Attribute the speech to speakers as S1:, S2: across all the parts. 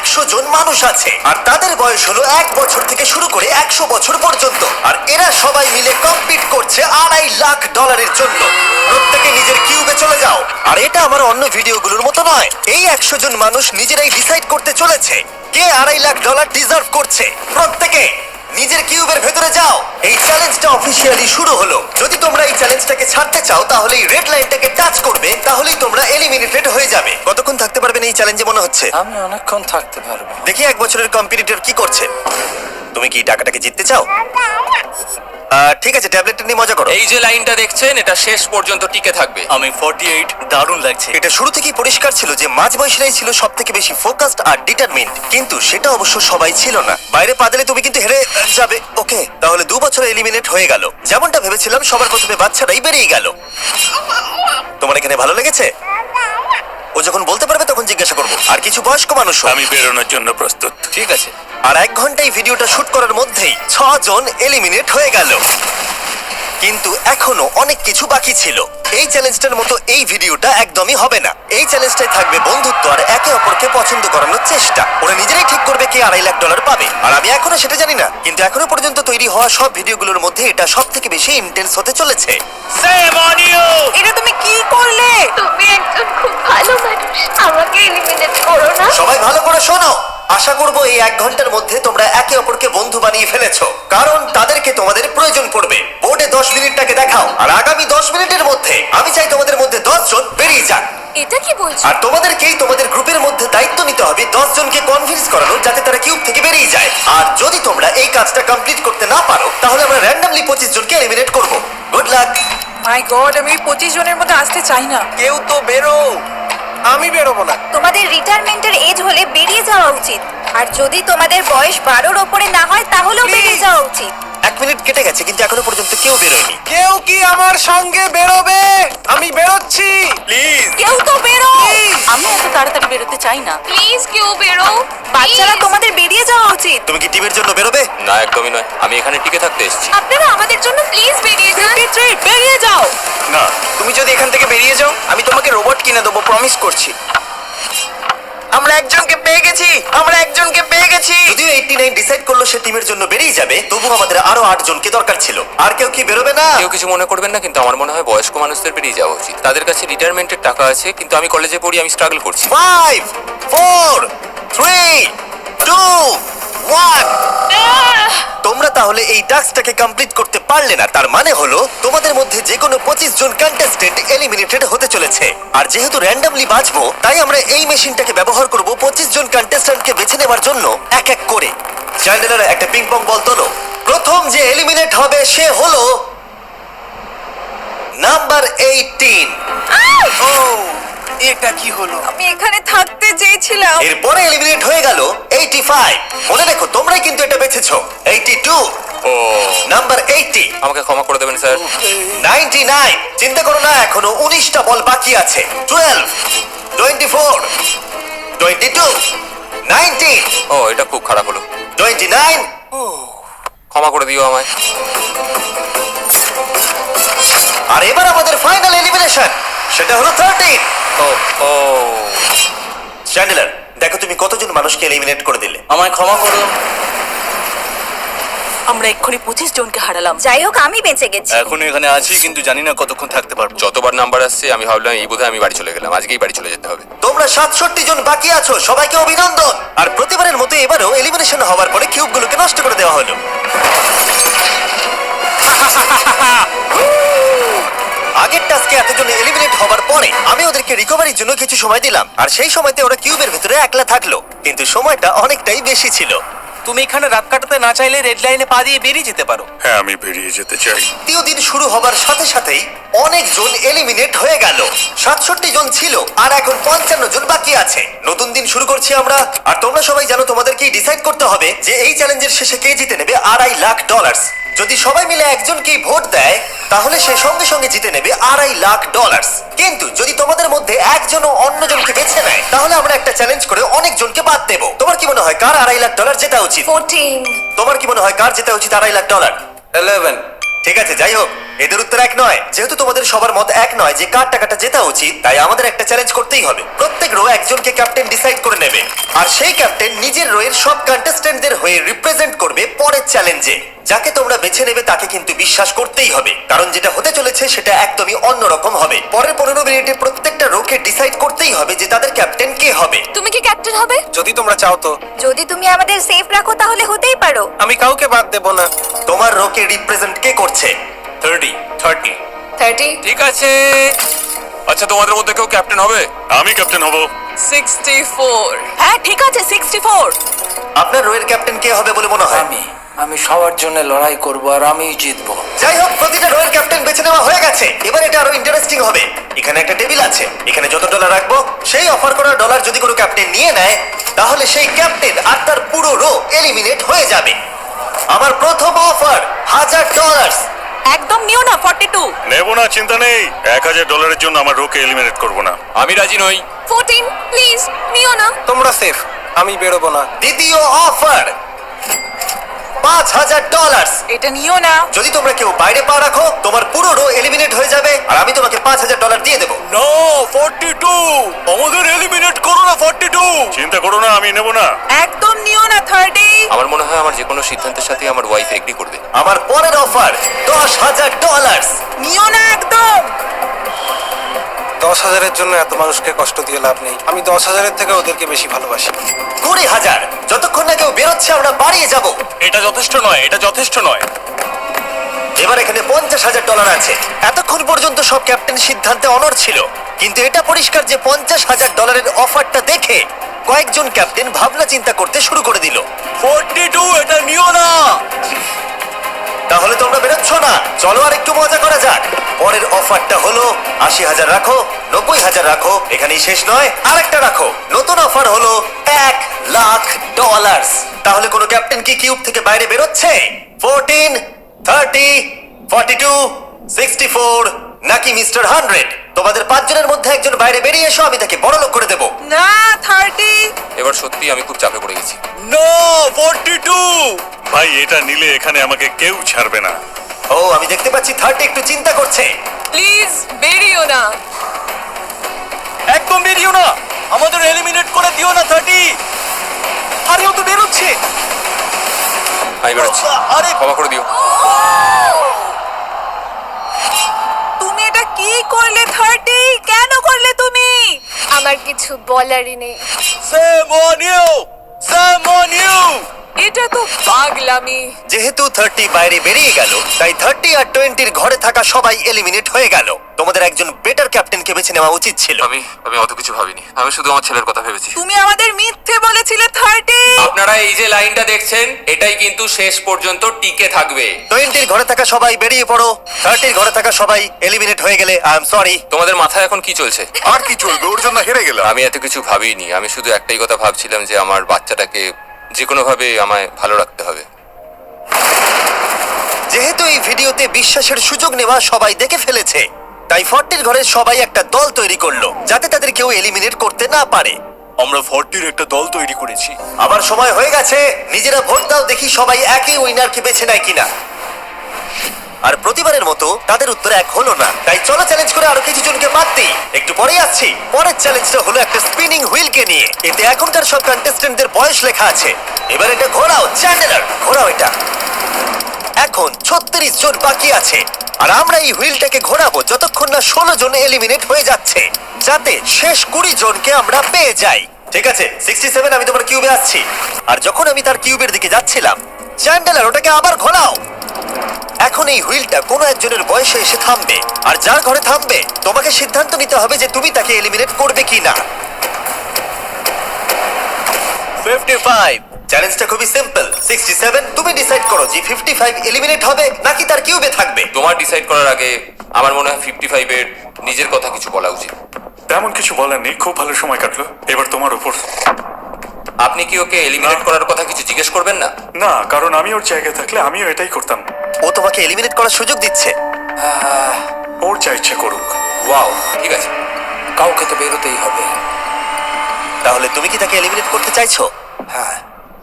S1: 100 জন মানুষ আছে, আর তাদের বয়স হলো 1 বছর থেকে শুরু করে 100 বছর পর্যন্ত। আর এরা সবাই মিলে কম্পিট করছে $2.5 লাখ জন্য। প্রত্যেকে নিজের কিউবে চলে যাও। আর এটা আমার অন্য ভিডিওগুলোর মতো নয়। এই 100 জন মানুষ নিজেরাই ডিসাইড করতে চলেছে কে $2.5 লাখ ডিজার্ভ করছে। প্রত্যেকে নিজের কিউবের ভেতরে যাও। এই চ্যালেঞ্জটা অফিসিয়ালি শুরু হলো। যদি তোমরা এই চ্যালেঞ্জটাকে ছাড়তে চাও তাহলে এই রেড লাইনটাকে টাচ করবে, তাহলেই তোমরা এলিমিনেটেড হয়ে যাবে। কতক্ষণ থাকতে পারবেন এই চ্যালেঞ্জে মনে হচ্ছে?
S2: আমি অনেকক্ষণ থাকতে পারবো।
S1: দেখি 1 বছরের কম্পিটিটর কি করছে। তুমি কি টাকাটাকে জিততে চাও? ঠিক আছে, ট্যাবলেটটা নিয়ে মজা করো।
S3: এই যে লাইনটা দেখছেন, এটা শেষ পর্যন্ত টিকে থাকবে।
S2: আমি 48, দারুণ লাগছে।
S1: এটা শুরু থেকেই পরিষ্কার ছিল যে মাঝবয়সীরাই ছিল সব থেকে বেশি ফোকাসড আর ডিটারমিন্ড, কিন্তু সেটা অবশ্য সবাই ছিল না। বাইরে পা দিলে তুমি কিন্তু হেরে যাবে। ওকে, তাহলে 2 বছর এলিমিনেট হয়ে গেল। যেমনটা ভেবেছিলাম, সবার প্রথমে বাচ্চারাই বেরিয়ে গেল। তোমার এখানে ভালো লেগেছে? ও যখন বলতে পারবে তখন জিজ্ঞাসা করবো। আর কিছু বয়স্ক মানুষ।
S4: আমি বেরোনোর জন্য প্রস্তুত।
S3: ঠিক আছে।
S1: আর 1 ঘন্টায় ভিডিওটা শুট করার মধ্যেই 6 জন এলিমিনেট হয়ে গেল। কিন্তু এখনো অনেক কিছু বাকি ছিল। এই চ্যালেঞ্জটার মতো এই ভিডিওটা একদমই হবে না। এই চ্যালেঞ্জটাই থাকবে বন্ধুত্ব আর একে অপরকে পছন্দ করানোর চেষ্টা। ওরা নিজেরাই ঠিক করবে কে $2.5 লাখ পাবে। আর আমি এখনো সেটা জানি না, কিন্তু এখনো পর্যন্ত তৈরি হওয়া সব ভিডিওগুলোর মধ্যে এটা সব থেকে বেশি ইন্টেন্স হতে চলেছে।
S4: Same on you.
S5: এটা তুমি কি করলে?
S6: তুমি একজন খুব ভালো মানুষ, আমাকে এলিমিনেট করো না।
S1: সবাই ভালো করে শোনো। আশা করব এই 1 ঘন্টার মধ্যে তোমরা একে অপরকে বন্ধু বানিয়ে ফেলেছো, কারণ তাদেরকে তোমাদের প্রয়োজন পড়বে। বোর্ডে 10 মিনিটটাকে দেখাও, আর আগামী 10 মিনিটের মধ্যে আমি চাই তোমাদের মধ্যে 10 জন বেরিয়ে যাক।
S5: এটা কি বলছো?
S1: আর তোমাদেরকেই তোমাদের গ্রুপের মধ্যে দায়িত্ব নিতে হবে 10 জনকে কনভিন্স করানো যাতে তারা কিউব থেকে বেরিয়ে যায়। আর যদি তোমরা এই কাজটা কমপ্লিট করতে না পারো তাহলে আমরা র্যান্ডমলি 25 জনকে এলিমিনেট করব। Good luck.
S5: মাই গড, আমি 25 জনের মধ্যে আসতে চাই না।
S2: কেউ তো বেরো। আমি বেরোবো না।
S6: তোমাদের রিটায়ারমেন্টের এজ হলে বেরিয়ে যাওয়া উচিত, আর যদি তোমাদের বয়স 12-র ওপরে না হয় তাহলেও বেরিয়ে যাওয়া উচিত।
S1: 1 মিনিট কেটে গেছে কিন্তু এখনো পর্যন্ত কেউ বেরোয়নি।
S2: কেউ কি আমার সঙ্গে বেরোবে? আমি বেরোচ্ছি। প্লিজ।
S5: কেউ তো বেরো। আমি এত তাড়াতাড়ি বেরোতে চাই না।
S6: প্লিজ কেউ বেরো।
S5: বাচ্চারা, তোমাদের বেরিয়ে যাওয়া উচিত।
S1: তুমি কি টিমের জন্য বেরোবে?
S3: না, একদমই নয়। আমি এখানে টিকে থাকতে এসেছি।
S6: আপনারা আমাদের জন্য প্লিজ বেরিয়ে যান।
S5: 53, বেরিয়ে যাও।
S1: না।
S2: তুমি যদি এখান থেকে বেরিয়ে যাও আমি তোমাকে রোবট কিনে দেবো, প্রমিস করছি। আমরা একজনকে পেয়ে গেছি।
S1: যদিও 89 ডিসাইড করলো সে টিমের জন্য বেরিয়ে যাবে, তবু আমাদের আরো 8 জনকে দরকার ছিল। আর কেউ কি বেরোবে না?
S3: কেউ কিছু মনে করবেন না, কিন্তু আমার মনে হয় বয়স্ক মানুষদের বেরিয়ে যাওয়া উচিত। তাদের কাছে রিটায়ারমেন্টের টাকা আছে, কিন্তু আমি কলেজে পড়ি, আমি স্ট্রাগল করছি।
S1: 5 4 3 2 1। তোমরা তাহলে এই টাস্কটাকে কমপ্লিট করতে পারলে না। তার মানে হলো তোমাদের মধ্যে যে কোনো 25 জন কন্টেস্টেন্ট এলিমিনেটেড হতে চলেছে। আর যেহেতু র্যান্ডমলি বাঁচবো, তাই আমরা এই মেশিনটাকে ব্যবহার করব 25 জন কন্টেস্টেন্টকে বেছে নেওয়ার জন্য এক এক করে। চ্যান্ডেলার, একটা পিং পং বল তোলো। প্রথম যে এলিমিনেট হবে সে হলো নাম্বার 18।
S2: ও, এটা কি হলো?
S5: আমি এখানে থাকতে চেয়েছিলাম।
S1: এরপরে এলিমিনেট হয়ে গেল 85। মনে রেখো তোমরাই কিন্তু এটা বেছেছো। 82,
S3: ও,
S1: নাম্বার 80,
S3: আমাকে ক্ষমা করে দেবেন স্যার।
S1: 99। চিন্তা করো না, এখনো 19টা বল বাকি আছে। 12, 24, 22, 19,
S3: ও, এটা খুব খারাপ হলো।
S1: 29।
S3: ক্ষমা করে দিও আমায়।
S1: আর এবার আমাদের ফাইনাল এলিমিনেশন, সেটা হলো 13।
S3: ও, ও,
S1: চ্যান্ডেলার, দেখো তুমি কতজন মানুষকে এলিমিনেট করে দিলে।
S2: আমায় ক্ষমা করো।
S5: আমরা এক্ষুনি 25 জনকে হারালাম।
S6: যাই হোক, আমি বেঁচে গেছি।
S2: এখন এখানে আছি, কিন্তু জানি না কতক্ষণ থাকতে পারবো।
S3: যতবার নাম্বার আসছে আমি ভাবলাম এই বোধহয় আমি বাড়ি চলে গেলাম, আজকেই বাড়ি চলে যেতে হবে।
S1: তোমরা 67 জন বাকি আছো, সবাইকে অভিনন্দন। আর প্রতিবারের মতো এবারও এলিমিনেশন হওয়ার পরে কিউবগুলোকে নষ্ট করে দেওয়া হলো। আগের টাস্কে এতজন এলিমিনেট হওয়ার পরে আমি ওদেরকে রিকভারির জন্য কিছু সময় দিলাম, আর সেই সময়তে ওরা কিউবের ভিতরে একলা থাকলো, কিন্তু সময়টা অনেকটাই বেশি ছিল।
S2: তুমি এখানে রাত কাটাতে না চাইলে রেড লাইনে পা দিয়ে বেরিয়ে যেতে পারো।
S4: হ্যাঁ, আমি বেরিয়ে যেতে চাই।
S1: দ্বিতীয় দিন শুরু হবার সাথে সাথেই অনেকজন এলিমিনেট হয়ে গেল। 67 জন ছিল, আর এখন 55 জন বাকি আছে। নতুন দিন শুরু করছি আমরা। আর তোমরা সবাই জানো তোমাদেরকেই ডিসাইড করতে হবে যে এই চ্যালেঞ্জের শেষে কে জিতে নেবে $2.5 লাখ। যদি সবাই মিলে একজনকেই ভোট দেয় তাহলে সে সঙ্গে সঙ্গে জিতে নেবে $2.5 লাখ। কিন্তু যদি তোমাদের মধ্যে একজনও অন্যজনকে বেছে নেয় তাহলে আমরা একটা চ্যালেঞ্জ করে অনেক জনকে বাদ দেবো। তোমার কি মনে হয় কার $2.5 লাখ জেতা উচিত?
S6: 14।
S1: তোমার কি মনে হয় কার জেতা উচিত $2.5 লাখ?
S2: 11।
S1: ঠিক আছে, যাই হোক, এদের উত্তর এক নয়। যেহেতু তোমাদের সবার মত এক নয় যে কার টাকাটা জেতা উচিত, তাই আমাদের একটা চ্যালেঞ্জ করতেই হবে। প্রত্যেক রো একজনকে ক্যাপ্টেন ডিসাইড করে নেবে, আর সেই ক্যাপ্টেন নিজের রোয়ের সব কন্টেস্ট্যান্টদের হয়ে রিপ্রেজেন্ট করবে পরের চ্যালেঞ্জে। যাকে তোমরা বেছে নেবে তাকে কিন্তু বিশ্বাস করতেই হবে, কারণ যেটা হতে চলেছে সেটা একদমই অন্যরকম হবে। পরের 15 মিনিটে প্রত্যেকটা রোকে ডিসাইড করতেই হবে যে তাদের ক্যাপ্টেন কে হবে।
S5: তুমি কি ক্যাপ্টেন হবে?
S2: যদি তোমরা চাও তো।
S6: যদি তুমি আমাদের সেফ রাখো তাহলে হতেই পারো।
S2: আমি কাউকে বাদ দেবো না।
S1: তোমার রোকে রিপ্রেজেন্ট কে করছে?
S3: 30
S5: 30
S3: ঠিক আছে। আচ্ছা, তোমাদের মধ্যে কেউ ক্যাপ্টেন হবে?
S4: আমি ক্যাপ্টেন হব।
S5: 64 হ্যাঁ ঠিক আছে 64
S1: আপনার রোয়ের ক্যাপ্টেন কে হবে বলে মনে হয়?
S2: আমি সবার জন্য লড়াই করব আর আমিই জিতবো।
S1: যাই হোক, প্রতিটা রোয়ের ক্যাপ্টেন বেছে নেওয়া হয়ে গেছে। এবার এটা আরো ইন্টারেস্টিং হবে। এখানে একটা টেবিল আছে, এখানে যত ডলার রাখবো সেই অফার করা ডলার যদি কোনো ক্যাপ্টেন নিয়ে নেয়, তাহলে সেই ক্যাপ্টেন আর তার পুরো রো এলিমিনেট হয়ে যাবে। আমার প্রথম অফার $1000।
S5: একদম নিও না 42
S4: নেব না, চিন্তা নেই। $1000 জন্য আমার রোকে এলিমিনেট করব না।
S3: আমি রাজি নই।
S5: 14 প্লিজ নিও না।
S2: তোমরা সেফ, আমি বেরোবো না।
S1: দ্বিতীয় অফার $5000।
S5: এটা নিও না।
S1: যদি তোমরা কেউ বাইরে পা রাখো, তোমার পুরো রো এলিমিনেট হয়ে যাবে, আর আমি তোমাকে $5000 দিয়ে দেবো।
S4: নো, 42 আমাদের এলিমিনেট করো না। 42 চিন্তা করো না, আমি নেব না।
S5: একদম নিও না 30
S3: আমার মনে হয় আমার যে কোনো সিদ্ধান্তের সাথে আমার ওয়াইফ এগ্রি করবে।
S1: আমার পরের অফার $10000।
S5: নিও না একদম।
S2: 10,000-এর জন্য এত মানুষকে কষ্ট দিয়ে লাভ নেই। আমি 10,000-এর থেকে ওদেরকে বেশি ভালোবাসি।
S1: 20,000। যতক্ষণ না কেউ বেরোচ্ছে আমরা বাড়িয়ে যাব।
S4: এটা যথেষ্ট নয়, এটা যথেষ্ট নয়।
S1: এবার এখানে $50,000 আছে। এতক্ষণ পর্যন্ত সব ক্যাপ্টেন সিদ্ধান্তে অনড় ছিল, কিন্তু এটা পরিষ্কার যে $50,000-এর অফারটা দেখে কয়েকজন ক্যাপ্টেন ভাবনা চিন্তা করতে শুরু করে দিল।
S4: 42 এটা নিও না।
S1: তাহলে তোমরা বেরোচ্ছ না? চলো আর একটু মজা করা যাক। পরের অফারটা হলো 80,000 রাখো, 90,000 রাখো, এখানেই শেষ নয়, আরেকটা রাখো। নতুন অফার হলো $1,00,000। তাহলে কোনো ক্যাপ্টেন কি কিউব থেকে বাইরে বেরোচ্ছে? 14, 30, 42, 64 নাকি মিস্টার 100? তোমাদের 5 জনের মধ্যে একজন বাইরে বেরিয়ে এসো, আমি তাকে বড়লোক করে দেবো।
S5: না 30
S3: এবার সত্যি আমি খুব চাপে পড়ে গেছি।
S4: নো, 42 ভাই, এটা নিলে এখানে আমাকে কেউ ছাড়বে না।
S1: ও, আমি দেখতে পাচ্ছি 30 একটু চিন্তা করছে।
S5: প্লিজ বেরিও না।
S4: একদম বেরিও না, আমাদের এলিমিনেট করে দিও না। 30 আরে ও তো বেরোচ্ছে।
S3: আমি বেরোচ্ছি,
S4: আরে
S3: ক্ষমা করে দিও।
S5: তুমি এটা কি করলে 30? কেন করলে তুমি?
S6: আমার কিছু বলারই নেই।
S4: Shame on you! Shame on you!
S5: এটা তো পাগলামি।
S1: যেহেতু 30 বাইরে বেরিয়ে গেল, তাই 30 আর 20-র ঘরে থাকা সবাই এলিমিনেট হয়ে গেল। তোমাদের একজন বেটার ক্যাপ্টেনকে বেছে নেওয়া উচিত ছিল।
S3: আমি অত কিছু ভাবিনি, আমি শুধু আমার ছেলের কথা ভেবেছি।
S5: তুমি আমাদের মিথ্যে বলেছিলে 30।
S3: আপনারা এই যে লাইনটা দেখছেন, এটাই কিন্তু শেষ পর্যন্ত টিকে থাকবে।
S1: 20-র ঘরে থাকা সবাই বেরিয়ে পড়ো, 30-র ঘরে থাকা সবাই এলিমিনেট হয়ে গেলে আই এম সরি।
S3: তোমাদের মাথায় এখন কি চলছে?
S4: আর কি চলবে, ওর জন্য হেরে গেলাম।
S3: আমি এত কিছু ভাবিনি, আমি শুধু একটাই কথা ভাবছিলাম যে আমার বাচ্চাটাকে যে কোনো ভাবে আমায় ভালো রাখতে হবে।
S1: যেহেতু এই ভিডিওতে বিশ্বাসের সুযোগ নেওয়া সবাই দেখে ফেলেছে, তাই 40-র ঘরের সবাই একটা দল তৈরি করলো যাতে তাদের কেউ এলিমিনেট করতে না পারে।
S4: আমরা 40-র একটা দল তৈরি করেছি।
S1: আবার সময় হয়ে গেছে, নিজেরা ভোট দাও, দেখি সবাই একই উইনারকে বেছে নেয় কিনা। আর প্রতিবারের মতো তাদের উত্তর এক হলো না, তাই চলো চ্যালেঞ্জ করে আরো কিছু জনকে বাদ দিই। একটু পরেই আসছি। পরের চ্যালেঞ্জটা হলো একটা স্পিনিং হুইলকে নিয়ে। এতে এখনকার সব কন্টেস্টেন্টদের বয়স লেখা আছে। এবার এটা ঘোরাও, চ্যান্ডেলার ঘোরাও এটা। এখন 36 জন বাকি আছে, আর আমরা এই হুইলটাকে ঘোরাবো যতক্ষণ না 16 জন এলিমিনেট হয়ে যাচ্ছে, যাতে শেষ 20 জনকে আমরা পেয়ে যাই। ঠিক আছে 67, আমি তোমার কিউবে আসছি। আর যখন আমি তার কিউবের দিকে যাচ্ছিলাম, চ্যান্ডেলার ওটাকে আবার ঘোরাও। এখন এই হুইলটা কোনো একজনের বয়সে এসে থামবে, আর যার ঘরে থামবে তোমাকে সিদ্ধান্ত নিতে হবে যে তুমি তাকে এলিমিনেট করবে কিনা। 55। চ্যালেঞ্জটা খুবই সিম্পল। 67, তুমি ডিসাইড করো যে 55 এলিমিনেট হবে নাকি তার কিউবে থাকবে।
S3: তোমার ডিসাইড করার আগে আমার মনে হয় 55-এর নিজের কথা কিছু বলা উচিত।
S4: তেমন কিছু বলার নেই, খুব ভালো সময় কাটলো। এবার তোমার উপর।
S3: আপনি কি ওকে এলিমিনেট করার কথা কিছু জিজ্ঞেস করবেন না?
S4: না, কারণ আমি ওর জায়গায় থাকলে আমিও এটাই করতাম।
S1: ও তোমাকে এলিমিনেট করার সুযোগ দিচ্ছে।
S4: ওর যা ইচ্ছে করুক।
S3: ওয়াও, ঠিক আছে।
S2: কাউকে তো বেরোতেই হবে।
S1: তাহলে তুমি কি তাকে এলিমিনেট করতে চাইছো?
S2: হ্যাঁ।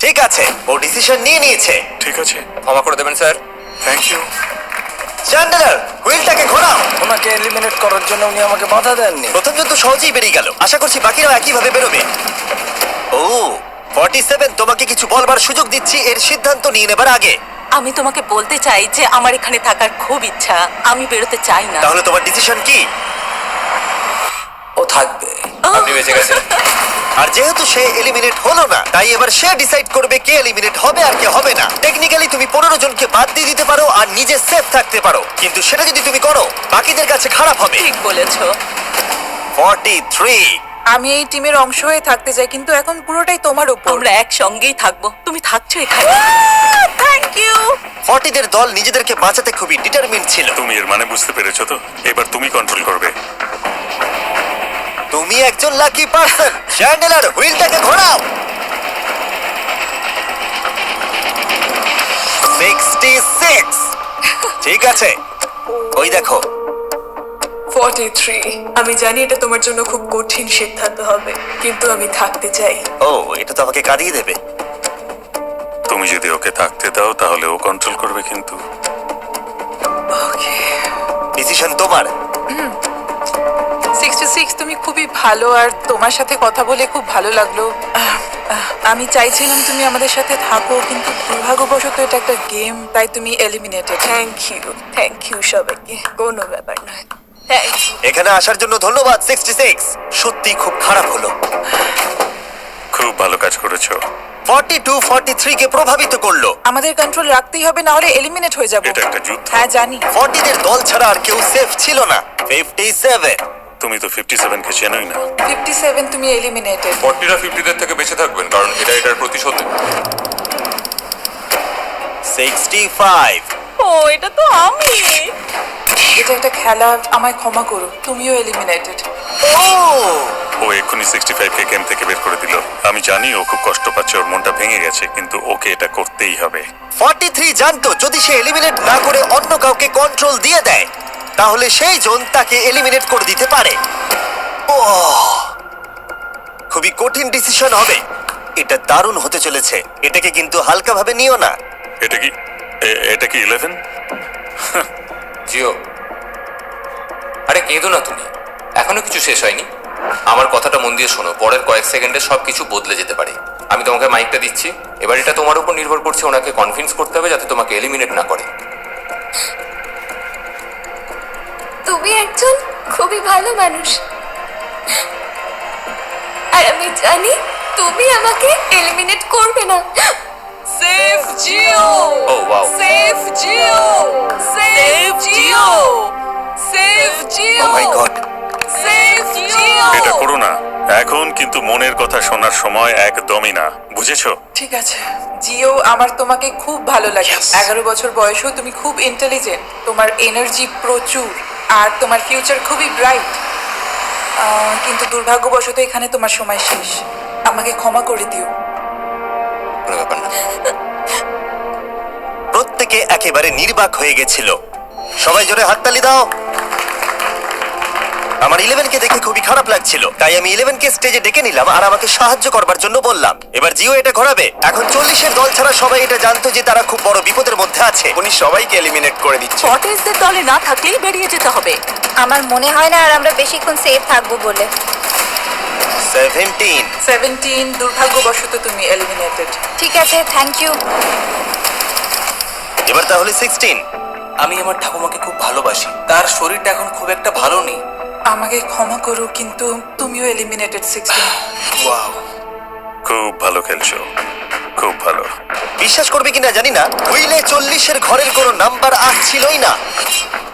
S1: ঠিক আছে, ও ডিসিশন নিয়ে নিয়েছে।
S4: ঠিক আছে,
S3: ক্ষমা করে দেবেন স্যার।
S4: Thank you.
S1: চ্যান্ডেলার হুইলটাকে ঘোরাও।
S2: ওনাকে এলিমিনেট করার জন্য উনি আমাকে বাধা দেননি।
S1: প্রথম জন তো সহজেই বেরিয়ে গেল, আশা করছি বাকিরাও একইভাবে বেরোবে। ও 47, তোমাকে কিছু বলবার সুযোগ দিচ্ছি এর সিদ্ধান্ত নিয়ে নেবার আগে।
S5: আমি তোমাকে বলতে চাই যে আমার এখানে থাকার খুব ইচ্ছা, আমি বেরোতে চাই না।
S1: তাহলে তোমার ডিসিশন কি?
S2: ও থাকবে।
S3: আপনি বেঁচে গেছেন।
S1: আর যেহেতু সে এলিমিনেট হলো না, তাই এবার সে ডিসাইড করবে কে এলিমিনেট হবে আর কে হবে না। টেকনিক্যালি তুমি 15 জনকে বাদ দিয়ে দিতে পারো আর নিজে সেফ থাকতে পারো, কিন্তু সেটা যদি তুমি করো বাকিদের কাছে খারাপ হবে।
S5: ঠিক বলেছো।
S1: 43।
S7: আমি এই টিমের অংশ হয়ে থাকতে চাই, কিন্তু এখন পুরোটাই তোমার উপর।
S5: আমরা একসঙ্গেই থাকবো, তুমি থাকছো এখানে।
S7: Thank you.
S1: 40 দের দল নিজেদেরকে বাঁচাতে খুবই ডিটারমিন্ড ছিল।
S4: তুমি এর মানে বুঝতে পেরেছো তো? এবার তুমি কন্ট্রোল করবে।
S1: তুমি একজন লাকি পারসন। চ্যান্ডেলার হুইলটাকে ঘোরাও। 66। ঠিক আছে, ওই দেখো।
S7: 43। আমি জানি এটা তোমার জন্য খুব কঠিন সিদ্ধান্ত হবে, কিন্তু আমি থাকতে চাই।
S1: ও, এটা তো আমাকে কাঁদিয়ে দেবে।
S4: তুমি যদি ওকে থাকতে দাও তাহলে ও কন্ট্রোল করবে, কিন্তু
S7: ওকে।
S1: ডিসিশন তোমার।
S7: 66, তুমি খুবই ভালো আর তোমার সাথে কথা বলে খুব ভালো লাগলো। আমি চাইছিলাম তুমি আমাদের সাথে থাকো, কিন্তু দুর্ভাগ্যবশত এটা একটা গেম, তাই তুমি এলিমিনেটেড। থ্যাংক ইউ সবাইকে, কোনো ব্যাপার নয়। Thank you.
S1: এখানে আসার জন্য ধন্যবাদ 66। সত্যি খুব খারাপ হলো।
S4: খুব ভালো কাজ করেছো।
S1: 42 43 কে প্রভাবিত করলো।
S7: আমাদের কন্ট্রোল রাখতেই হবে, না হলে এলিমিনেট হয়ে যাব।
S4: এটা একটা যুদ্ধ।
S7: হ্যাঁ জানি।
S1: 40 দের দল ছাড়া আর কেউ সেফ ছিল না। 57।
S4: তুমি তো 57 কে চেনোই না।
S7: 57, তুমি এলিমিনেটেড।
S3: 40রা 50দের থেকে বেঁচে থাকবেন, কারণ এটা এটার প্রতিশোধ নেবে।
S1: 65।
S5: ও, এটা তো আমি।
S7: এটা একটা খেলা, আমায় ক্ষমা করো, তুমিও এলিমিনেটেড।
S1: ও,
S4: ও এক্ষুনি 65 কে গেম থেকে বের করে দিল। আমি জানি ও খুব কষ্ট পাচ্ছে, ওর মনটা ভেঙে গেছে, কিন্তু ওকে এটা করতেই হবে।
S1: 43 জানতো যদি সে এলিমিনেট না করে অন্য কাউকে কন্ট্রোল দিয়ে দেয়, তাহলে সেই জন তাকে এলিমিনেট করে দিতে পারে। খুবই কঠিন ডিসিশন হবে। এটা দারুণ হতে চলেছে। এটাকে কিন্তু হালকাভাবে নিও না।
S4: এটা কি 11?
S3: জিও, আরে কেঁদো না তুমি, এখনো কিছু শেষ হয়নি। আমার কথাটা মন দিয়ে শোনো, পরের কয়েক সেকেন্ডে সবকিছু বদলে যেতে পারে। আমি তোমাকে মাইকটা দিচ্ছি, এবার এটা তোমার উপর নির্ভর করছে ওনাকে কনভিন্স করতে হবে যাতে তোমাকে এলিমিনেট না করে।
S6: তুমি একজন খুবই ভালো মানুষ, আর আমি জানি তুমি আমাকে এলিমিনেট করবে না।
S5: সেফ জিও।
S3: ও ওয়াও,
S5: সেফ জিও। সেফ জিও। সেফ জিও।
S1: Oh my God.
S5: সেফ জিও।
S4: এটা করো না এখন, কিন্তু মনের কথা শোনার সময় একদমই না, বুঝেছো?
S7: ঠিক আছে জিও, আমার তোমাকে খুব ভালো লাগে। 11 বছর বয়সেও তুমি খুব ইন্টেলিজেন্ট, তোমার এনার্জি প্রচুর, আর তোমার ফিউচার খুবই ব্রাইট। কিন্তু দুর্ভাগ্যবশত এখানে তোমার সময় শেষ। আমাকে ক্ষমা করে দিও।
S3: কোনো ব্যাপার না।
S1: প্রত্যেকে একেবারে নির্বাক হয়ে গেছিল। সবাই জোরে হাততালি দাও। আমার 11 কে দেখে খুবই খারাপ লাগছিল, তাই আমি 11 কে স্টেজে ডেকে নিলাম আর আমাকে সাহায্য করবার জন্য বললাম। এবার জিও এটা ঘোরাবে। এখন 40 এর দল ছাড়া সবাই এটা জানতো যে তারা খুব বড় বিপদের মধ্যে আছে।
S2: উনি সবাইকে এলিমিনেট করে দিচ্ছে।
S5: 40দের দলে না থাকলেই বেরিয়ে যেতে হবে।
S6: আমার মনে হয় না আর আমরা বেশিক্ষণ সেফ থাকবো বলে।
S1: 17।
S7: দুর্ভাগ্যবশত তুমি এলিমিনেটেড।
S6: ঠিক আছে, থ্যাংক ইউ।
S1: এবার তাহলে 16।
S2: আমি আমার ঠাকুমাকে খুব ভালোবাসি, তার শরীরটা এখন খুব একটা ভালো নেই।
S7: আমাকে ক্ষমা করো, কিন্তু তুমিও এলিমিনেটেড 16।
S2: ওয়াও,
S4: খুব ভালো খেলছো, খুব ভালো।
S1: বিশ্বাস করবে কিনা জানি না, হুইলে 40 এর ঘরের কোনো নাম্বার আসছিলই না।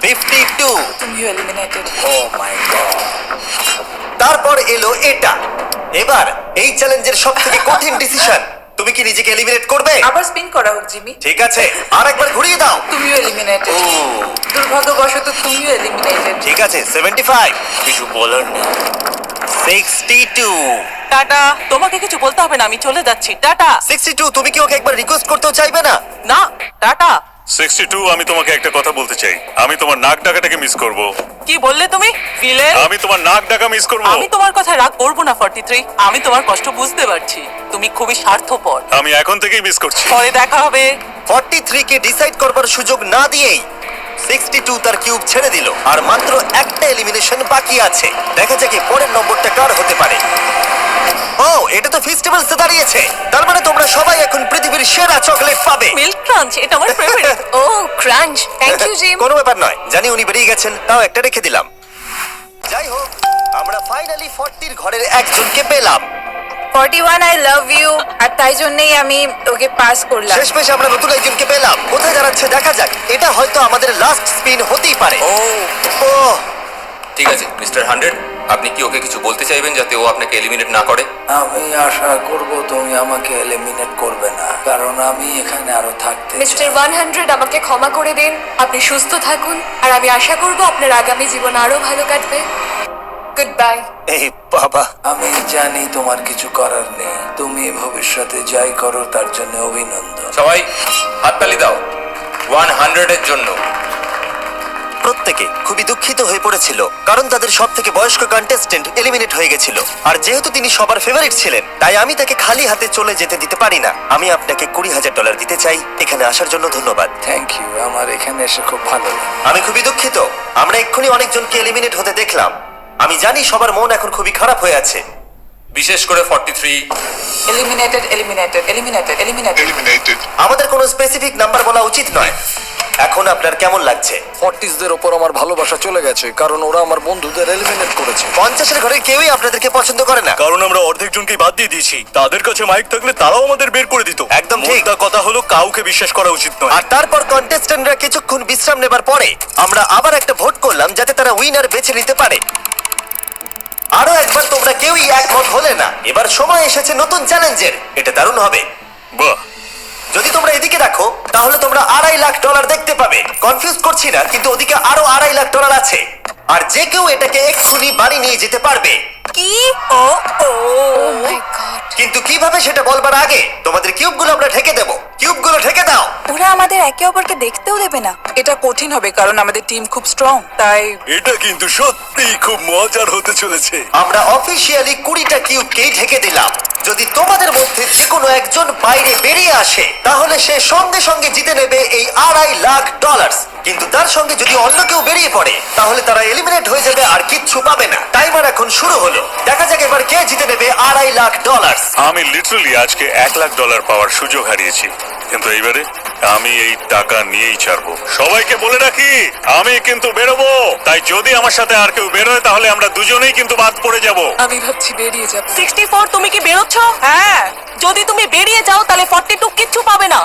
S1: 52।
S7: তুমিও এলিমিনেটেড।
S2: O my god.
S1: তারপর এলো এটা। এবার এই চ্যালেঞ্জের সবথেকে কঠিন ডিসিশন, তুমি কি নিজেকে এলিমিনেট করবে?
S7: আবার স্পিন করা হোক জিমি।
S1: ঠিক আছে, আর একবার ঘুরিয়ে দাও।
S7: তুমিও এলিমিনেটেড।
S1: ও,
S7: দুর্ভাগ্যবশত তুমিও এলিমিনেটেড।
S1: ঠিক আছে 75।
S2: কিছু বলার নেই।
S1: 62।
S5: টাটা, তোমাকে কিছু বলতে হবে না, আমি চলে যাচ্ছি। টাটা।
S1: 62, তুমি কি ওকে একবার রিকোয়েস্ট করতেও চাইবে না?
S5: না, টাটা।
S4: 62, আমি তোমাকে একটা কথা বলতে চাই। আমি তোমার নাক ডাকাটাকে মিস করব।
S5: কি বললে তুমি? ভিলেন?
S4: আমি তোমার নাক ডাকা মিস করব।
S5: আমি তোমার কথা রাগ করবো না 43। আমি তোমার কষ্ট বুঝতে পারছি, তুমি খুবই স্বার্থপর।
S4: আমি এখন থেকেই মিস করছি।
S5: পরে দেখা হবে।
S1: 43 কে ডিসাইড করবার সুযোগ না দিয়েই 62 তার কিউব ছেড়ে দিল আর মাত্র একটা এলিমিনেশন বাকি আছে। দেখা যাক এর পরের নম্বরটা কার হতে পারে। ও, এটা তো ফেস্টিভ্যালস দাঁড়িয়েছে। তার মানে তোমরা সবাই এখন পৃথিবীর সেরা চকলেট পাবে।
S5: মিল্ক ক্রাঞ্চ এটা আমার ফেভারিট।
S6: ও ক্রাঞ্চ, থ্যাংক ইউ জিম।
S1: কোনো ব্যাপার নয়, জানি উনি বেরিয়ে গেছেন, তাও একটা রেখে দিলাম। যাই হোক, আমরা ফাইনালি 40 ঘরের একজনকে পেলাম।
S7: 41 আই লাভ ইউ, আর তাই জন্যই আমি ওকে পাস করলাম।
S1: শেষমেশ আমরা নতুন একজনকে পেলাম। কোথায় দাঁড়াচ্ছে দেখা যাক। এটা হয়তো আমাদের লাস্ট স্পিন হতেই পারে। ও
S3: ঠিক আছে মিস্টার 100, আপনি কি ওকে কিছু বলতে চাইবেন যাতে ও আপনাকে এলিমিনেট না করে?
S8: আমি আশা করব তুমি আমাকে এলিমিনেট করবে না, কারণ আমি এখানে আরো থাকতে
S9: মিস্টার 100 আমাকে ক্ষমা করে দিন। আপনি সুস্থ থাকুন আর আমি আশা করব আপনার আগামী জীবন আরো ভালো কাটবে। Good bye.
S1: এই বাবা,
S8: আমি জানি তোমার কিছু করার নেই। তুমি ভবিষ্যতে যাই করো তার জন্য অভিনন্দন।
S3: সবাই হাততালি দাও 100 এর জন্য।
S1: প্রত্যেকে খুবই দুঃখিত হয়ে পড়েছিল কারণ তাদের সব থেকে বয়স্ক কন্টেস্টেন্ট এলিমিনেট হয়ে গেছিল। আর যেহেতু তিনি সবার ফেভারিট ছিলেন, তাই আমি তাকে খালি হাতে চলে যেতে দিতে পারি না। আমি আপনাকে $20,000 দিতে চাই। এখানে আসার জন্য ধন্যবাদ।
S8: থ্যাংক ইউ, আমার এখানে এসে খুব ভালো লাগে।
S1: আমি খুবই দুঃখিত, আমরা এক্ষুনি অনেকজনকে এলিমিনেট হতে দেখলাম। আমি জানি সবার মন এখন খুবই খারাপ হয়ে আছে।
S3: বিশেষ করে 43।
S7: Eliminated eliminated eliminated eliminated.
S1: আমাদের কোনো স্পেসিফিক নাম্বার বলা উচিত নয়। এখন আপনার কেমন লাগছে?
S8: 40দের ওপর আমার ভালোবাসা চলে গেছে, কারণ ওরা আমার বন্ধুদের এলিমিনেট করেছে।
S1: 50-এর ঘরের কেউই আপনাদেরকে পছন্দ করে না।
S10: কারণ আমরা অর্ধেক জনকে বাদ দিয়ে দিয়েছি। তাদের কাছে মাইক থাকলে তারাও আমাদের বের করে দিত।
S1: একদম ঠিক।
S10: মোদ্দা কথা হলো কাউকে বিশ্বাস করা উচিত নয়।
S1: আর তারপর কন্টেস্ট্যান্টরা কিছুক্ষণ বিশ্রাম নেবার পরে আমরা আবার একটা ভোট করলাম যাতে তারা উইনার বেছে নিতে পারে। আরো একবার তোমরা কেউই একমত হলে না। এবার সময় এসেছে নতুন চ্যালেঞ্জের। এটা দারুণ হবে।
S4: বাহ,
S1: যদি তোমরা এদিকে দেখো তাহলে তোমরা $2.5 লাখ দেখতে পাবে। কনফিউজ করছি না, কিন্তু ওদিকে আরো $2.5 লাখ আছে। আর যে কেউ এটাকে এক্ষুনি বাড়ি নিয়ে যেতে পারবে।
S5: কি? ও ও
S9: মাই গড।
S1: কিন্তু কিভাবে সেটা বলবার আগে তোমাদের কিউবগুলো আমরা ঢেকে দেবো। কিউবগুলো ঢেকে দাও।
S5: ওরা আমাদের একে অপরকে দেখতেও দেবে না।
S7: এটা কঠিন হবে কারণ আমাদের টিম খুব স্ট্রং, তাই
S10: এটা কিন্তু সত্যি খুব মজার হতে চলেছে।
S1: আমরা অফিসিয়ালি 20টা কিউবকেই ঢেকে দিলাম। যদি তোমাদের মধ্যে যে কোনো একজন বাইরে বেরিয়ে আসে তাহলে সে সঙ্গে সঙ্গে জিতে নেবে এই $2.5 লাখ। কিন্তু তার সঙ্গে যদি অন্য কেউ বেরিয়ে পড়ে তাহলে তারা এলিমিনেট হয়ে যাবে আর কিচ্ছু পাবে না। টাইমার এখন শুরু হলো। দেখা যাক এবার কে জিতে নেবে $2.5 লাখ।
S4: আমি লিটারালি আজকে $1,00,000 পাওয়ার সুযোগ হারিয়েছি, কিন্তু এইবারে আমি এই টাকা নিয়েই ছাড়বো। সবাইকে বলে রাখি, আমি কিন্তু বেরোবো। তাই যদি আমার সাথে আর কেউ বেরোয় তাহলে আমরা দুজনেই কিন্তু বাদ পড়ে যাব।
S7: আমি ভাবছি বেরিয়ে যাব।
S5: 64 তুমি কি বেরোচ্ছ?
S7: হ্যাঁ,
S5: যদি তুমি বেরিয়ে যাও তাহলে 42 কিচ্ছু পাবে না।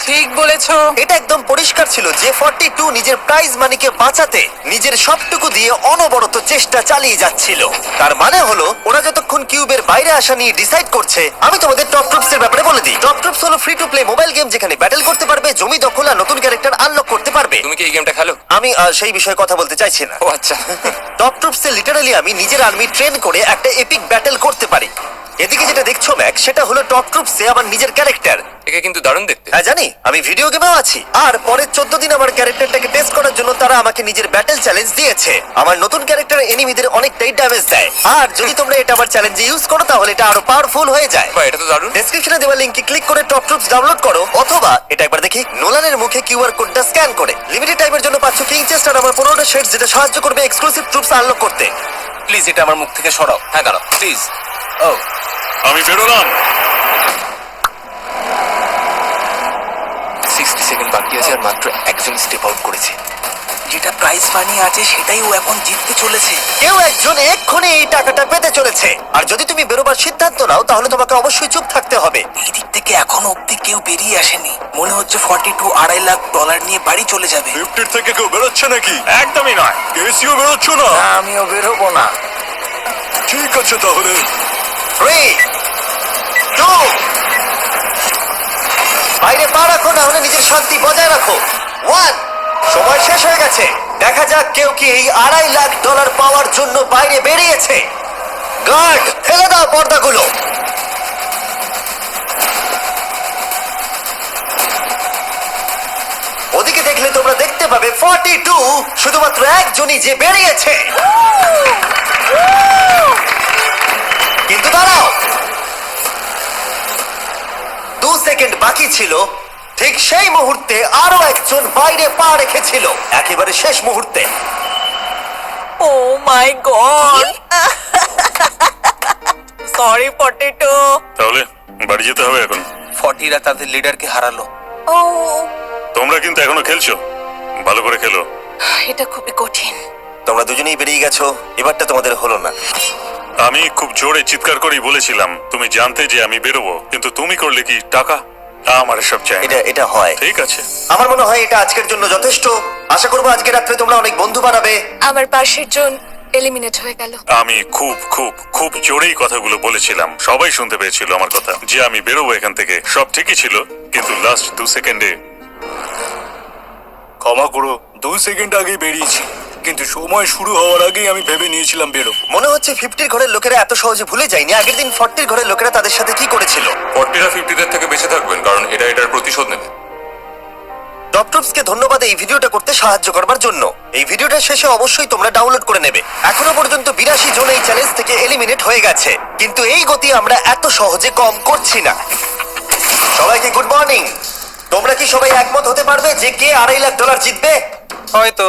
S7: ঠিক বলেছো।
S1: এটা একদম পরিষ্কার ছিল যে 42 নিজের প্রাইজ মানিকে বাঁচাতে নিজের সবটুকু দিয়ে অনবরত চেষ্টা চালিয়ে যাচ্ছিল। তার মানে হলো ওরা যতক্ষণ কিউবের বাইরে আসা নিয়ে ডিসাইড করছে। আমি তোমাদের টপ ট্রুপস এর ব্যাপারে বলে দিই। টপ ট্রুপস হলো free to play mobile game যেখানে ব্যাটেল করতে পারবে, জমি দখল আর নতুন ক্যারেক্টার আনলক করতে পারবে।
S3: তুমি কি এই গেমটা খেলো?
S1: আমি সেই বিষয়ে কথা বলতে চাইছি না।
S3: ও আচ্ছা।
S1: টপ ট্রুপসে লিটারালি আমি নিজের আর্মি ট্রেন করে একটা এপিক ব্যাটেল করতে পারি। এদিকে যেটা দেখছো ম্যাক, সেটা হলো টপ ট্রুপসে আমার নিজের ক্যারেক্টার।
S3: একে কিন্তু দারুণ দেখতে।
S1: হ্যাঁ জানি, আমি ভিডিও গেমেও আছি। আর পরের 14 দিন আমার ক্যারেক্টারটাকে টেস্ট করার জন্য তারা আমাকে নিজের ব্যাটেল চ্যালেঞ্জ দিয়েছে। আমার নতুন ক্যারেক্টার এনিমিদের অনেকটাই ড্যামেজ দেয়। আর যদি তোমরা এটা আমার চ্যালেঞ্জে ইউজ করো তাহলে এটা আরো পাওয়ারফুল হয়ে যায়।
S3: বাহ, এটা তো দারুণ।
S1: ডেসক্রিপশনে দেওয়া লিংকে ক্লিক করে টপ ট্রুপস ডাউনলোড করো, অথবা এটা একবার দেখি নোলানের মুখে কিউআর কোডটা স্ক্যান করে। লিমিটেড টাইমের জন্য পাচ্ছ কিং চেস্ট আর আমার 15টা শেডস, যেটা সাহায্য করবে এক্সক্লুসিভ ট্রুপস আনলক করতে।
S3: প্লিজ এটা আমার মুখ থেকে সরাও। হ্যাঁ দাঁড়াও প্লিজ। ও
S4: আমি বেরোলাম।
S3: 60 সেকেন্ড বাকি আছে আর মাত্র একজন স্টেপ আউট করেছে।
S8: যেটা প্রাইজ মানি আছে সেটাই ও এখন জিততে চলেছে।
S1: কেউ একজন এক্ষুনি এই টাকাটা পেতে চলেছে। আর যদি তুমি বেরোবার সিদ্ধান্ত নাও তাহলে তোমাকে অবশ্যই চুপ থাকতে হবে।
S8: এই দিক থেকে এখনো অব্দি কেউ বেরিয়ে আসেনি। মনে হচ্ছে 42 $2.5 লাখ নিয়ে বাড়ি চলে যাবে।
S10: 50 থেকে কেউ বেরোচ্ছে নাকি?
S4: একদমই নয়।
S10: কেসিও বেরোচ্ছ না?
S8: না, আমিও বেরোবো না।
S10: ঠিক আছে তাহলে।
S1: 3, 2, বাইরে পা রাখো, না হলে নিজের শান্তি বজায় রাখো। 1, সময় শেষ হয়ে গেছে। দেখা যাক কেউ কি এই $2.5 লাখ পাওয়ার জন্য বাইরে বেরিয়েছে। গার্ড, ফেলে দাও পর্দাগুলো। ওদিকে দেখলে তোমরা দেখতে পাবে 42 শুধুমাত্র একজনই যে বেরিয়েছে। কিন্তু দাঁড়াও, 2 সেকেন্ড বাকি ছিল। ঠিক সেই মুহূর্তে আরো একজন বাইরে পা রেখেছিল, একেবারে শেষ মুহূর্তে।
S5: ও মাই গড সরি পটেটো।
S4: তাহলে বাড়ি যেতে হবে এখন।
S2: ফর্টিরা তাদের লিডারকে হারালো।
S5: ও
S4: তোমরা কিন্তু এখনো খেলছো, ভালো করে খেলো।
S5: এটা খুবই কঠিন।
S1: তোমরা দুজনেই বেরিয়ে গেছো, এবারটা তোমাদের হলো না।
S4: আমি খুব জোরে চিৎকার করেই বলেছিলাম তুমি জানতে যে আমি বেরোবো, কিন্তু তুমি করলে কি টাকা? আমার সব চাই না।
S1: এটা হয়।
S4: ঠিক আছে,
S1: আমার মনে হয় এটা আজকের জন্য যথেষ্ট। আশা করবো আজকে রাত্রে তোমরা অনেক বন্ধু বানাবে।
S9: আমার পাশের জন এলিমিনেট হয়ে গেল।
S4: আমি খুব খুব খুব জোরেই কথাগুলো বলেছিলাম, সবাই শুনতে পেয়েছিল আমার কথা, যে আমি বেরোবো এখান থেকে। সব ঠিকই ছিল, কিন্তু লাস্ট 2 সেকেন্ডে।
S10: ক্ষমা করো, 2 সেকেন্ড আগে বেরিয়েছি, কিন্তু সময় শুরু হওয়ার আগেই আমি ভেবে নিয়েছিলাম বেরোবো।
S1: মনে হচ্ছে 50 ঘরের লোকেরা এত সহজে ভুলে যায়নি আগের দিন 40 ঘরের লোকেরা তাদের সাথে কি করেছিল।
S3: 40রা 50দের থেকে বেঁচে থাকবেন, কারণ এটার প্রতিশোধ নেবে।
S1: ডক্টরসকে ধন্যবাদ এই ভিডিওটা করতে সাহায্য করবার জন্য। এই ভিডিওটা শেষে অবশ্যই তোমরা ডাউনলোড করে নেবে। এখনো পর্যন্ত 82 জন এই চ্যালেঞ্জ থেকে এলিমিনেট হয়ে গেছে, কিন্তু এই গতি আমরা এত সহজে কম করছি না। সবাইকে গুড মর্নিং। তোমরা কি সবাই একমত হতে পারবে যে কে $2.5 লাখ জিতবে?
S2: হয়তো।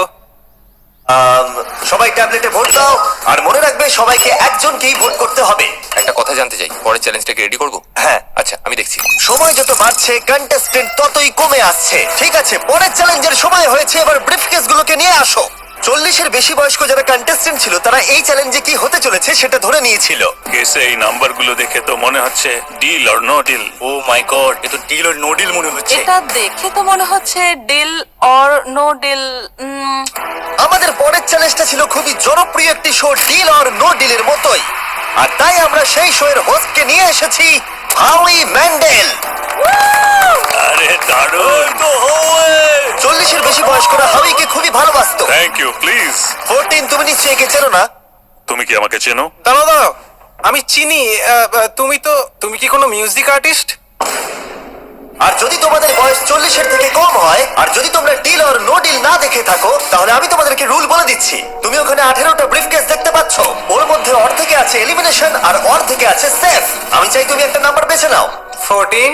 S1: সবাই ট্যাবলেটে ভোট দাও, আর মনে রাখবে সবাইকে একজনকেই ভোট করতে হবে।
S3: একটা কথা জানতে চাই, পরের চ্যালেঞ্জটাকে রেডি করবো?
S1: হ্যাঁ।
S3: আচ্ছা, আমি দেখছি।
S1: সময় যত বাড়ছে কন্টেস্টেন্ট ততই কমে আসছে। ঠিক আছে, পরের চ্যালেঞ্জের সময় হয়েছে, এবার ব্রিফকেস গুলোকে নিয়ে আসো। 40-এর বেশি বয়স্ক যারা কন্টেস্টেন্ট ছিল তারা এই চ্যালেঞ্জে কি হতে চলেছে সেটা ধরে নিয়েছিল।
S4: কেসে এই নাম্বারগুলো দেখে তো মনে হচ্ছে deal or no deal.
S10: Oh my God, এ তো ডিল আর নো ডিল মনে হচ্ছে।
S5: এটা দেখে তো মনে হচ্ছে ডিল অর নো ডিল।
S1: আমাদের পরের চ্যালেঞ্জটা ছিল খুবই জনপ্রিয় একটি শো, ডিল অর নো ডিলের মতোই। আর তাই আমরা সেই শো এর হোস্টকে নিয়ে এসেছি, হাউই ম্যান্ডেল।
S4: আরে দারুণ।
S1: 40-এর বেশি বয়স্করা হাউইকে খুবই ভালোবাসতো।
S4: Thank you, please.
S1: 14, তুমি নিশ্চয়ই একে চেনো না?
S4: তুমি কি আমাকে চেনো?
S2: দাঁড়াও, আমি চিনি। তুমি কি কোনো মিউজিক আর্টিস্ট?
S1: আর যদি তোমাদের বয়স 40-এর থেকে কম হয়, আর যদি তোমরা ডিল অর নো ডিল না দেখে থাকো, তাহলে আমি তোমাদেরকে রুল বলে দিচ্ছি। তুমি ওখানে 18টা ব্রিফকেস দেখতে পাচ্ছ, ওর মধ্যে অর্ধেকে আছে এলিমিনেশন আর অর্ধেকে আছে সেফ। আমি চাই তুমি একটা নাম্বার বেছে নাও।
S2: 14।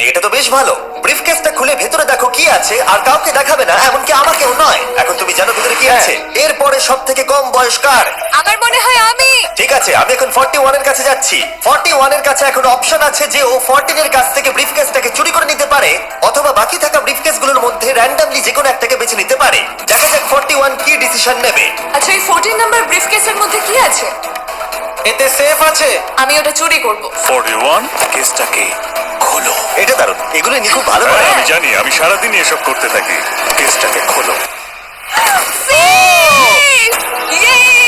S1: এটা তো বেশ ভালো। ব্রিফকেসটা খুলে ভেতরে দেখো কি আছে, আর কাউকে দেখাবে না, এমনকি আমাকেও নয়। এখন তুমি জানো ভেতরে কি আছে। এরপরে সব থেকে কম বয়স কার?
S9: আমার মনে হয় আমি।
S1: ঠিক আছে, আমি এখন 41 এর কাছে যাচ্ছি। 41 এর কাছে এখন অপশন আছে যে ও 14 এর কাছ থেকে ব্রিফকেসটাকে চুরি করে নিতে পারে, অথবা বাকি থাকা ব্রিফকেসগুলোর মধ্যে র্যান্ডমলি যে কোনো একটাকে বেছে নিতে পারে। দেখা যাক 41 কি ডিসিশন নেবে।
S9: আচ্ছা, এই 14 নাম্বার ব্রিফকেসের মধ্যে কি আছে?
S2: এতে সেফ আছে।
S9: আমি ওটা চুরি করব।
S4: 41 কেসটাকে খোলো।
S1: এটা দারুণ, এগুলো নিয়ে খুব ভালো
S4: হ্যাঁ,
S1: হয়।
S4: আমি জানি, আমি সারাদিনই এসব করতে থাকি। কেসটাকে খোলো।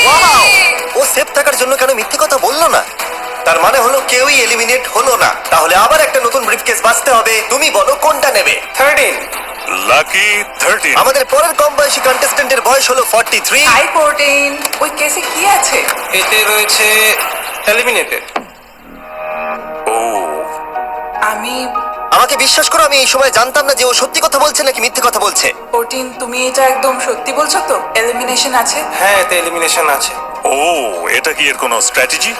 S1: Wow! ও সেফ থাকার জন্য কেন মিথ্যে কথা বললো না? তার মানে হলো কেউই এলিমিনেট হলো না। তাহলে আবার একটা নতুন ব্রিফকেস বাঁচতে হবে। তুমি বলো কোনটা নেবে?
S2: 13।
S4: লাকি 13।
S1: আমাদের পরের কম বয়সী কন্টেস্ট্যান্টের বয়স হলো 43।
S7: হাই 14। ওই কেসে কি আছে?
S2: এতে রয়েছে এলিমিনেটেড।
S4: ও,
S7: আমি
S1: আমাকে বিশ্বাস করো, আমি এই সময় জানতাম না যে ও সত্যি কথা বলছে নাকি মিথ্যে কথা বলছে।
S7: 14, তুমি এটা একদম সত্যি বলছো তো? এলিমিনেশন আছে?
S2: হ্যাঁ, এতে এলিমিনেশন আছে।
S4: ও, এটা কি এর কোনো স্ট্র্যাটেজি?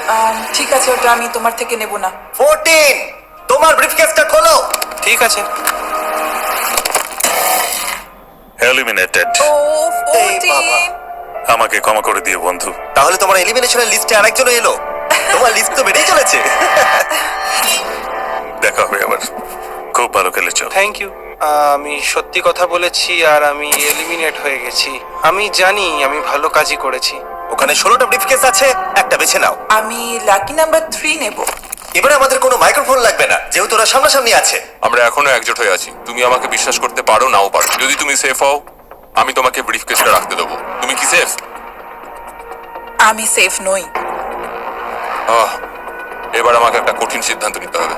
S7: ঠিক আছে, ওটা আমি তোমার থেকে নেব না।
S1: 14, তোমার ব্রিফকেসটা খোলো।
S2: ঠিক আছে।
S4: এলিমিনেটেড।
S7: ও
S1: এই বাবা।
S7: 14।
S4: আমাকে ক্ষমা করে দিও বন্ধু।
S1: তাহলে তোমার এলিমিনেশনের লিস্টে আরেকজন এলো। তোমার লিস্ট তো বেড়েই চলেছে।
S4: দেখা হবে আবার। খুব ভালো খেলেছো।
S2: Thank you. আমি সত্যি কথা বলেছি আর আমি এলিমিনেট হয়ে গেছি। আমি জানি আমি ভালো কাজই করেছি।
S1: ওখানে 16টা ব্রিফকেস আছে, একটা বেছে নাও।
S7: আমি লাকি নাম্বার 3 নেব।
S1: এবারে আমাদের কোনো মাইক্রোফোন লাগবে না, যেহেতু ওরা সামনাসামনি আছে।
S3: আমরা এখনো একজোট হয়ে আছি। তুমি আমাকে বিশ্বাস করতে পারো নাও পারো। যদি তুমি সেফ হও, আমি তোমাকে ব্রিফকেসটা রাখতে দেবো। তুমি কি সেফ?
S7: আমি সেফ নই।
S3: এবার আমাকে একটা কঠিন সিদ্ধান্ত নিতে হবে।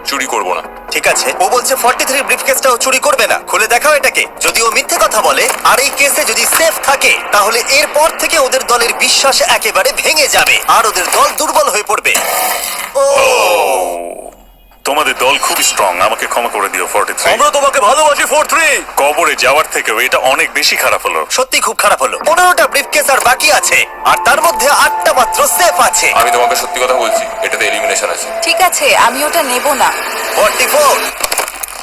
S3: চুরি করব না।
S1: ঠিক আছে, ও বলছে 43 ব্রিফকেসটাও চুরি করবে না। খুলে দেখাও এটাকে। যদি ও মিথ্যে কথা বলে আর এই কেসে যদি সেফ থাকে, তাহলে এরপর থেকে ওদের দলের বিশ্বাস একেবারে ভেঙে যাবে আর ওদের দল দুর্বল হয়ে পড়বে। ও
S4: তোমাদের আমাদের দল খুবই স্ট্রং, আমাকে ক্ষমা করে দিও 43।
S10: আমরা তোমাকে ভালোবাসি 43।
S4: কবরে যাওয়ার থেকেও এটা অনেক বেশি খারাপ হলো।
S1: সত্যি খুব খারাপ হলো। 15টা ব্রিফকেস আর বাকি আছে, আর তার মধ্যে 8টা মাত্র সেফ আছে।
S3: আমি তোমাকে সত্যি কথা বলছি, এটাতে এলিমিনেশন আছে।
S5: ঠিক আছে, আমি ওটা নেব না।
S1: 44,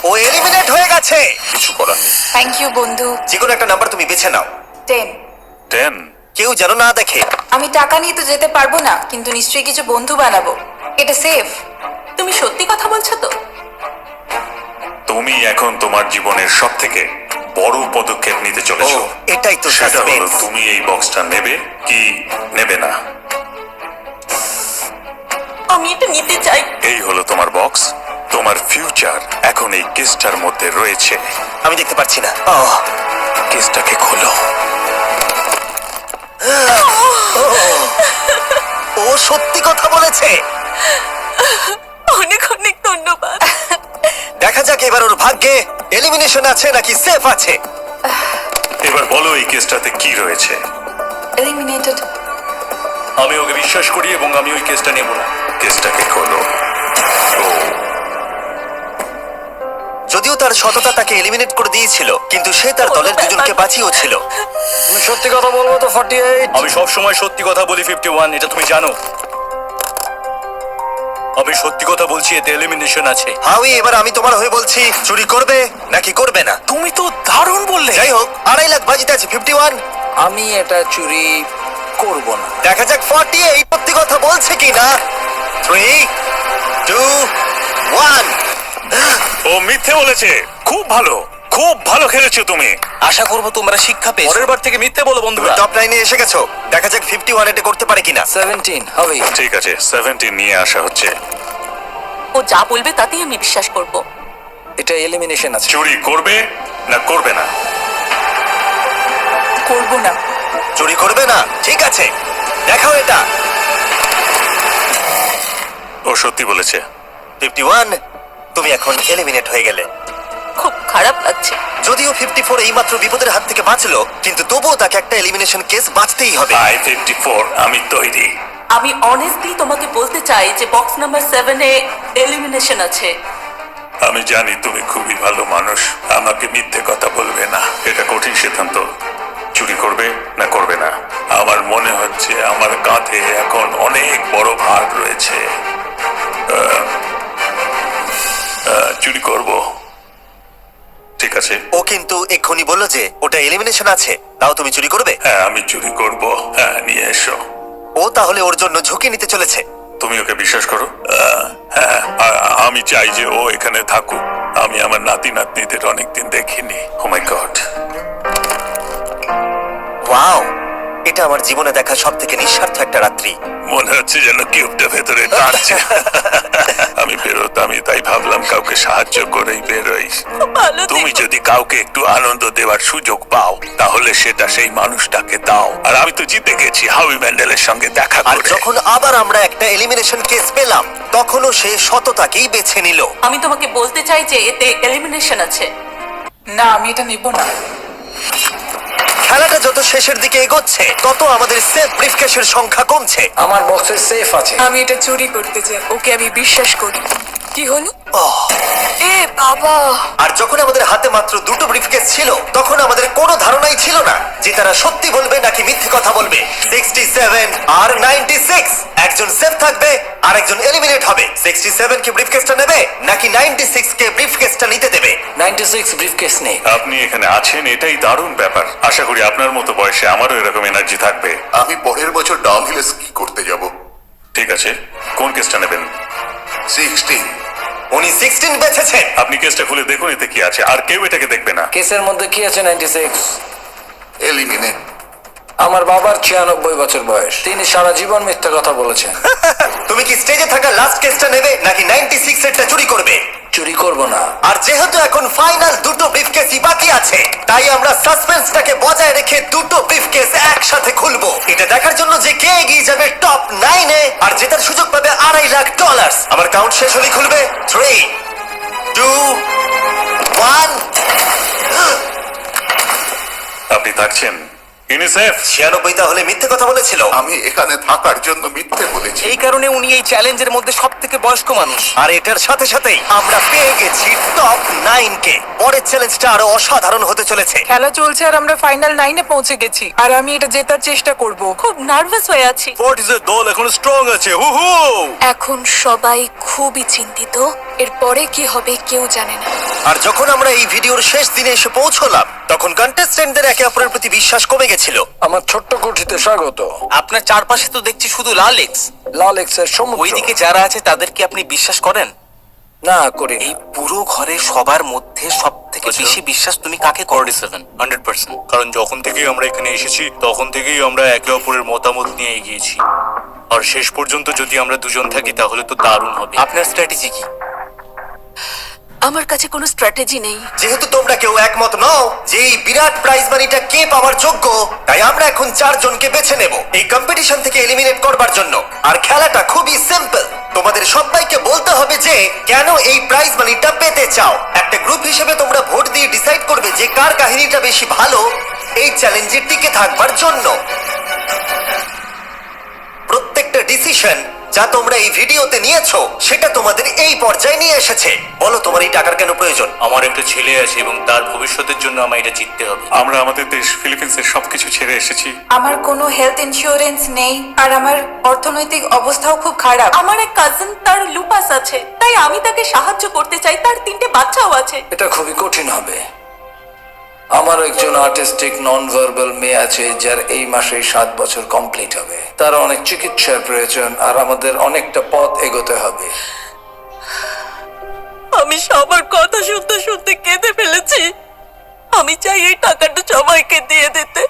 S1: ও এলিমিনেট হয়ে গেছে।
S3: কিছু করার নেই।
S5: থ্যাংক ইউ বন্ধু।
S1: যে কোনো একটা নাম্বার তুমি বেছে নাও,
S5: 10।
S4: 10।
S1: কেউ যেন না দেখে।
S5: আমি টাকা নিয়ে তো যেতে পারবো না, কিন্তু নিশ্চয়ই কিছু বন্ধু বানাবো। এটা সেফ। তুমি সত্যি কথা বলছো তো?
S4: তুমি এখন তোমার জীবনের সব থেকে বড় পদক্ষেপ নিতে
S1: ও,
S4: চলেছো।
S1: এটাই তো
S4: সেটা হলো
S1: সাসপেন্স।
S4: তুমি এই বক্সটা নেবে কি নেবে না।
S5: আমি এটা নিতে চাই।
S4: এই হলো তোমার বক্স। তোমার ফিউচার এখন এই কেসটার মধ্যে রয়েছে।
S1: আমি দেখতে পাচ্ছি না।
S4: কেসটাকে খোলো।
S1: ও সত্যি কথা বলেছে।
S5: অনেক অনেক ধন্যবাদ।
S1: দেখা যাক এবার ওর ভাগ্যে এলিমিনেশন আছে নাকি সেফ আছে।
S4: এবার বলো এই কেসটাতে কি রয়েছে।
S5: এলিমিনেটেড।
S10: আমি ওকে বিশ্বাস করি এবং আমি ওই কেসটা নেব না।
S4: কেসটাকে খোলো। ও,
S1: যদিও তার সততা তাকে এলিমিনেট করে দিয়েছিল, কিন্তু সে তার দলের দুজনকে বাঁচিয়েও ছিল।
S10: তুমি সত্যি কথা বলবো তো 48? আমি সব সময় সত্যি কথা বলি 51, এটা তুমি জানো। আমি সত্যি কথা বলছি, এতে এলিমিনেশন আছে।
S1: হাউই, এবার আমি তোমার হয়ে বলছি, চুরি করবে নাকি করবে না?
S10: তুমি তো দারুণ বললে।
S1: যাই হোক, 2.5 লাখ বাজিতে আছে 51।
S8: আমি এটা চুরি করব না।
S1: দেখা যাক 48 সত্যি কথা বলছে কি না। 3, 2, 1।
S4: ও মিথ্যে বলেছে। খুব ভালো, খুব ভালো খেলেছো তুমি।
S8: আশা করব তোমরা শিক্ষা পেয়েছো।
S10: পরের বার থেকে মিথ্যে বলো বন্ধুরা।
S1: টপ 9 এসে গেছো। দেখা যাক 51 এটা করতে পারে কিনা।
S8: 17 হবে।
S4: ঠিক আছে, 17 নিয়ে আসা হচ্ছে।
S5: ও যা বলবে তাতেই আমি বিশ্বাস করব।
S8: এটা এলিমিনেশন আছে।
S4: চুরি করবে না করবে না?
S7: করব না।
S1: চুরি করবে না? ঠিক আছে, দেখাও এটা।
S4: ও সত্যি বলেছে।
S1: 51, তুমি এখন এলিমিনেট হয়ে গেলে।
S5: খুব খারাপ লাগছে।
S1: যদিও 54 এইমাত্র বিপদের হাত থেকে বাঁচলো, কিন্তু তবুও তাকে একটা এলিমিনেশন কেস বাঁচতেই হবে।
S4: I-54, আমি তৈরি।
S5: আমি অনেস্টলি তোমাকে বলতে চাই যে বক্স নাম্বার 7 এ এলিমিনেশন আছে।
S4: আমি জানি তুমি খুবই ভালো মানুষ, আমাকে মিথ্যে কথা বলবে না। এটা কঠিন সিদ্ধান্ত, চুরি করবে না করবে না। আমার মনে হচ্ছে আমার কাঁধে এখন অনেক বড় ভার রয়েছে। চুরি করব। ঠিক আছে।
S1: ও কিন্তু এক্ষুনি বললো যে ওটা এলিমিনেশন আছে, তাও তুমি চুরি করবে?
S4: হ্যাঁ, আমি চুরি করব। হ্যাঁ, নিয়ে এসো।
S1: ও তাহলে ওর জন্য ঝুঁকি নিতে চলেছে।
S4: তুমি ওকে বিশ্বাস করো? হ্যাঁ, আমি চাই যে ও এখানে থাকুক। আমি আমার নাতি নাতনিদের অনেকদিন দেখিনি। ও মাই গড।
S1: ওয়াও, এটা আমার জীবনে দেখা সব থেকে নিঃস্বার্থ একটা রাত্রি।
S4: মনে হচ্ছে যেন কিউবটা ভেতরে টানছে। আমি বেরোতামই, তাই ভাবলাম কাউকে সাহায্য করেই বেরোই। তুমি যদি কাউকে একটু আনন্দ দেওয়ার সুযোগ পাও, তাহলে সেটা সেই মানুষটাকে দাও। আর আমি তো জিতে গেছি হাউই ম্যান্ডেলের সঙ্গে দেখা
S1: আর
S4: করে।
S1: যখন আবার আমরা একটা এলিমিনেশন কেস পেলাম, তখনও সে সততাকেই বেছে নিল।
S5: আমি তোমাকে বলতে চাই যে এতে এলিমিনেশন আছে।
S7: না, আমি এটা নেব না।
S1: খেলাটা যত শেষের দিকে এগোচ্ছে, তত আমাদের সেফ ব্রিফকেসের সংখ্যা কমছে।
S8: আমার বক্সে সেফ আছে।
S7: আমি এটা চুরি করতে চাই। ওকে আমি বিশ্বাস করি। কি হলো?
S5: এ বাবা!
S1: আর যখন আমাদের হাতে মাত্র 2টো ব্রিফকেস ছিল, তখন আমাদের কোনো ধারণাই ছিল না যে তারা সত্যি বলবে নাকি মিথ্যে কথা বলবে। 67 আর 96, একজন সেফ থাকবে আর একজন এলিমিনেট হবে। 67 কি ব্রিফকেসটা নেবে নাকি 96 কে ব্রিফকেসটা নিতে দেবে?
S8: 96 ব্রিফকেস নেই।
S4: আপনি এখানে আছেন, এটাই দারুণ ব্যাপার। আশা করি আপনার মতো বয়সে আমারও এরকম এনার্জি থাকবে।
S11: আমি পরের বছর ডাউনহিলে স্কি করতে যাব।
S4: ঠিক আছে, কোন কেসটা নেবেন?
S11: 16।
S1: উনি 16 বেছেছেন।
S4: আপনি কেসটা খুলে দেখুন এতে কি আছে, আর কেউ এটাকে দেখবে না।
S8: কেসের মধ্যে কি আছে? 96।
S11: এলিমিনেট।
S8: আমার বাবার 96 বছর বয়স। তিনি সারা জীবন মিথ্যা কথা বলেছেন।
S1: তুমি কি স্টেজে থাকা লাস্ট কেসটা নেবে নাকি 96 এরটা চুরি করবে?
S8: চুরি করব না।
S1: আর যেহেতু এখন ফাইনাল 2টো ব্রিফকেসই বাকি আছে, তাই আমরা সাসপেন্সটাকে বজায় রেখে 2টো ব্রিফকেস একসাথে খুলবো। এটা দেখার জন্য যে কে এগিয়ে যাবে টপ 9 এ আর জেতার সুযোগ পাবে $2.5 লাখ। আমার কাউন্ট শেষ হলেই খুলবে। 3, 2, 1।
S4: আপনি থাকছেন। ইউনিসেফ
S1: 96 তাহলে মিথ্যে কথা বলেছিল।
S11: আমি এখানে থাকার জন্য মিথ্যে বলেছি। পেরেছি।
S2: এই কারণে উনি এই চ্যালেঞ্জের মধ্যে সব থেকে বয়স্ক মানুষ।
S1: আর এটার সাথে সাথেই আমরা পেয়ে গেছি টপ 9 কে। পরের চ্যালেঞ্জটা আরো অসাধারণ হতে চলেছে।
S7: খেলা চলছে আর আমরা ফাইনাল 9-এ পৌঁছে গেছি আর আমি এটা জেতার চেষ্টা করব।
S5: খুব নার্ভাস হয়ে আছি।
S10: ফর্টিসের দল এখন স্ট্রং আছে। হু হু।
S9: এখন সবাই খুবই চিন্তিত, এরপরে কি হবে কেউ জানে না।
S1: আর যখন আমরা এই ভিডিওর শেষ দিনে এসে পৌঁছলাম তখন কন্টেস্টেন্টদের একে অপরের প্রতি বিশ্বাস কমে গেছিল।
S8: আমার ছোট্ট কুঠিতে স্বাগত।
S2: আপনার চারপাশে তো দেখছি শুধু লাল এক্স।
S8: লাল এক্সের সমুদ্র।
S2: ওইদিকে যারা আছে তাদেরকে আপনি বিশ্বাস করেন?
S8: না করি না।
S2: এই পুরো ঘরে সবার মধ্যে সব থেকে বেশি বিশ্বাস তুমি কাকে করো?
S10: 100%। কারণ যখন থেকেই আমরা এখানে এসেছি তখন থেকেই আমরা একে অপরের মতামত নিয়ে এগিয়েছি। আর শেষ পর্যন্ত যদি আমরা দুজন থাকি তাহলে তো দারুণ হবে।
S2: আপনার স্ট্র্যাটেজি কি?
S9: আমার কাছে কোনো স্ট্র্যাটেজি নেই।
S1: যেহেতু তোমরা কেউ একমত নও যে এই বিরাট প্রাইজ মানিটা কে পাওয়ার যোগ্য, তাই আমরা এখন 4 জনকে বেছে নেব এই কম্পিটিশন থেকে এলিমিনেট করবার জন্য। আর খেলাটা খুবই সিম্পল। তোমাদের সবাইকে বলতে হবে যে কেন এই প্রাইজ মানিটা পেতে চাও। একটা গ্রুপ হিসেবে তোমরা ভোট দিয়ে ডিসাইড করবে যে কার কাহিনীটা বেশি ভালো এই চ্যালেঞ্জে টিকে থাকবার জন্য। প্রত্যেকটা ডিসিশন যা তোমরা এই ভিডিওতে নিয়েছো সেটা তোমাদের এই পর্যায়ে নিয়ে এসেছে। বলো তোমার এই টাকার কেন প্রয়োজন?
S10: আমার একটা ছেলে আছে এবং তার ভবিষ্যতের জন্য আমার এটা জিততে হবে। আমরা আমাদের দেশ ফিলিপিন্সের সবকিছু ছেড়ে এসেছি।
S5: আমার কোনো হেলথ ইন্স্যুরেন্স নেই আর আমার অর্থনৈতিক অবস্থাও খুব খারাপ। আমার এক কাজিন, তার লুপাস আছে, তাই আমি তাকে সাহায্য করতে চাই। তার 3টে বাচ্চাও আছে।
S8: এটা খুবই কঠিন হবে। আমার একজন আর্টিস্টিক নন ভার্বাল মেয়ে আছে যার এই মাসেই 7 বছর কমপ্লিট হবে। তার অনেক চিকিৎসার প্রয়োজন আর আমাদের অনেকটা পথ এগোতে হবে।
S5: আমি সবার কথা শুনতে শুনতে কেঁদে ফেলেছি। আমি চাই এই টাকাটা সবাইকে দিয়ে দিতে।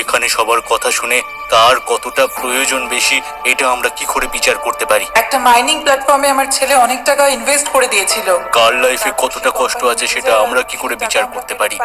S10: এখানে সবার কথা শুনে কার কতটা প্রয়োজন বেশি এটা আমরা কি করে বিচার করতে পারি?
S7: একটা মাইনিং প্ল্যাটফর্মে আমার ছেলে অনেক টাকা ইনভেস্ট করে দিয়েছিল।
S10: কার লাইফে কতটা কষ্ট আছে সেটা আমরা কি করে বিচার করতে পারি?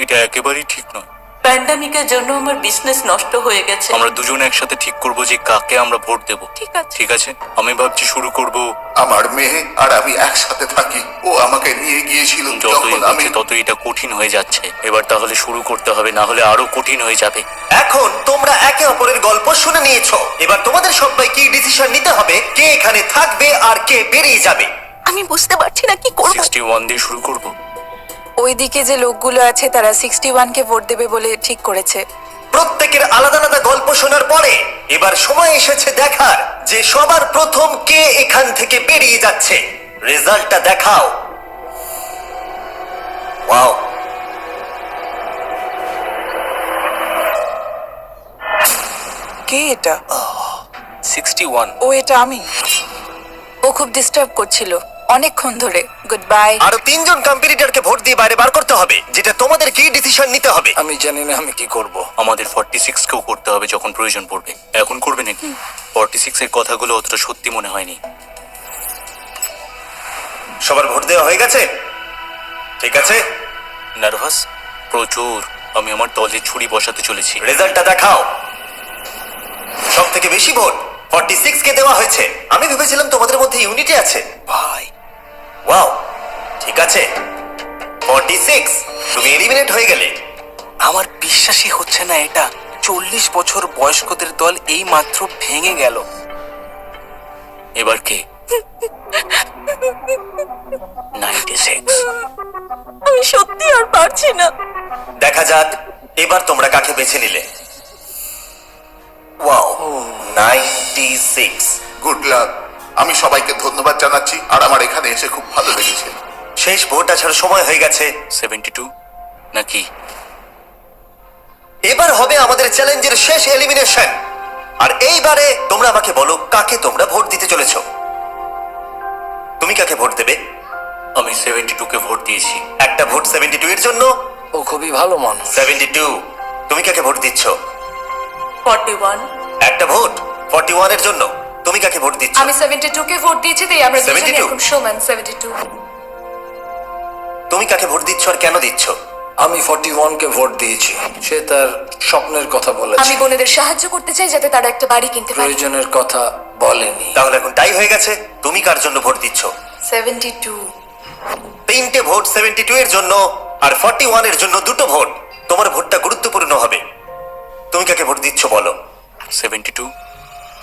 S10: এটা একেবারেই ঠিক নয়।
S5: প্যান্ডামিকের জন্য আমার বিজনেস নষ্ট হয়ে গেছে।
S10: আমরা দুজন একসাথে ঠিক করব যে কাকে আমরা ভোট দেব।
S5: ঠিক আছে।
S10: ঠিক আছে, আমি ভাবছি শুরু করব।
S11: আমার মেয়ে আর আমি একসাথে থাকি। ও আমাকে নিয়ে গিয়েছিল
S10: যতই
S11: যখন আমি
S10: হচ্ছে ততই এটা কঠিন হয়ে যাচ্ছে। এবার তাহলে শুরু করতে হবে, না হলে আরো কঠিন হয়ে যাবে।
S1: এখন তোমরা একে অপরের গল্প শুনে নিয়েছো। এবার তোমাদের সবাইকে ডিসিশন নিতে হবে কে এখানে থাকবে আর কে বেরিয়ে যাবে।
S5: আমি বুঝতে পারছি না কি করব।
S10: 61 দিয়ে শুরু করব।
S5: ওইদিকে যে লোকগুলো আছে তারা 61কে ভোট দেবে বলে ঠিক করেছে।
S1: প্রত্যেকের আলাদা আলাদা গল্প শোনার পরে এবার সময় এসেছে দেখার যে সবার প্রথম কে এখান থেকে বেরিয়ে যাচ্ছে। রেজাল্টটা দেখাও। ওয়াও,
S7: কে এটা?
S2: 61।
S7: ও এটা আমি।
S5: ও খুব ডিস্টার্ব করছিল অনেকক্ষণ ধরে। Good bye.
S1: আরো 3 জন কম্পিটিটরকে ভোট দিয়ে বাইরে বার করতে হবে, যেটা তোমাদের কি ডিসিশন নিতে হবে।
S8: আমি জানি না আমি কি করব।
S10: আমাদের 46 কেও করতে হবে যখন প্রয়োজন পড়বে। এখন করবে নাকি? 46 এর কথাগুলো অতটা সত্যি মনে হয়নি।
S1: সবার ভোট দেওয়া হয়ে গেছে? ঠিক আছে,
S10: নার্ভাস প্রচুর। আমি আমার দলে ছুরি বসাতে চলেছি।
S1: রেজাল্টটা দেখাও। সব থেকে বেশি ভোট 46 কে দেওয়া হয়েছে। আমি ভেবেছিলাম তোমাদের মধ্যে ইউনিটি আছে।
S2: ভাই,
S1: ওয়াও, ঠিক আছে। 46, তুমি এলিমিনেট হয়ে গেলে।
S2: আমার বিশ্বাসই হচ্ছে না এটা। 40 বছর বয়স্কদের দল এই মাত্র ভেঙে গেল।
S10: এবার কে? 96।
S5: আমি সত্যি আর পারছি না।
S1: দেখা যাক এবার তোমরা কাকে বেছে নিলে। ওয়াও, 96।
S11: Good luck. আমি সবাইকে ধন্যবাদ জানাচ্ছি আর আমার এখানে এসে খুব ভালো লেগেছে।
S1: শেষ ভোট আসার সময় হয়ে গেছে।
S10: 72 নাকি?
S1: এবার হবে আমাদের চ্যালেঞ্জের শেষ এলিমিনেশন। আর এইবারে তোমরা আমাকে বলো কাকে তোমরা ভোট দিতে চলেছো। তুমি কাকে ভোট দেবে?
S10: আমি 72 কে ভোট দিয়েছি।
S1: একটা ভোট 72 এর জন্য।
S8: ও খুবই ভালো মানুষ।
S1: 72, তুমি কাকে ভোট দিচ্ছ?
S5: 41।
S1: একটা ভোট 41 এর জন্য। তুমি কাকে ভোট দিচ্ছ?
S9: আমি 72 কে ভোট দিয়েছি, তাই আমরা দুজনে
S1: 72?
S9: এখন সমান। 72।
S1: তুমি কাকে ভোট দিচ্ছ আর কেন দিচ্ছ?
S8: আমি 41 কে ভোট দিয়েছি। সে তার স্বপ্নের কথা বলেছে।
S9: আমি বোনেদের সাহায্য করতে চাই যাতে তারা একটা বাড়ি কিনতে পারে।
S8: প্রয়োজনের কথা বলেনি।
S1: তাহলে এখন টাই হয়ে গেছে। তুমি কার জন্য ভোট দিচ্ছ?
S5: 72।
S1: 3টে ভোট 72 এর জন্য আর 41 এর জন্য 2টো ভোট। তোমার ভোটটা গুরুত্বপূর্ণ হবে। তুমি কাকে ভোট দিচ্ছ বলো।
S10: 72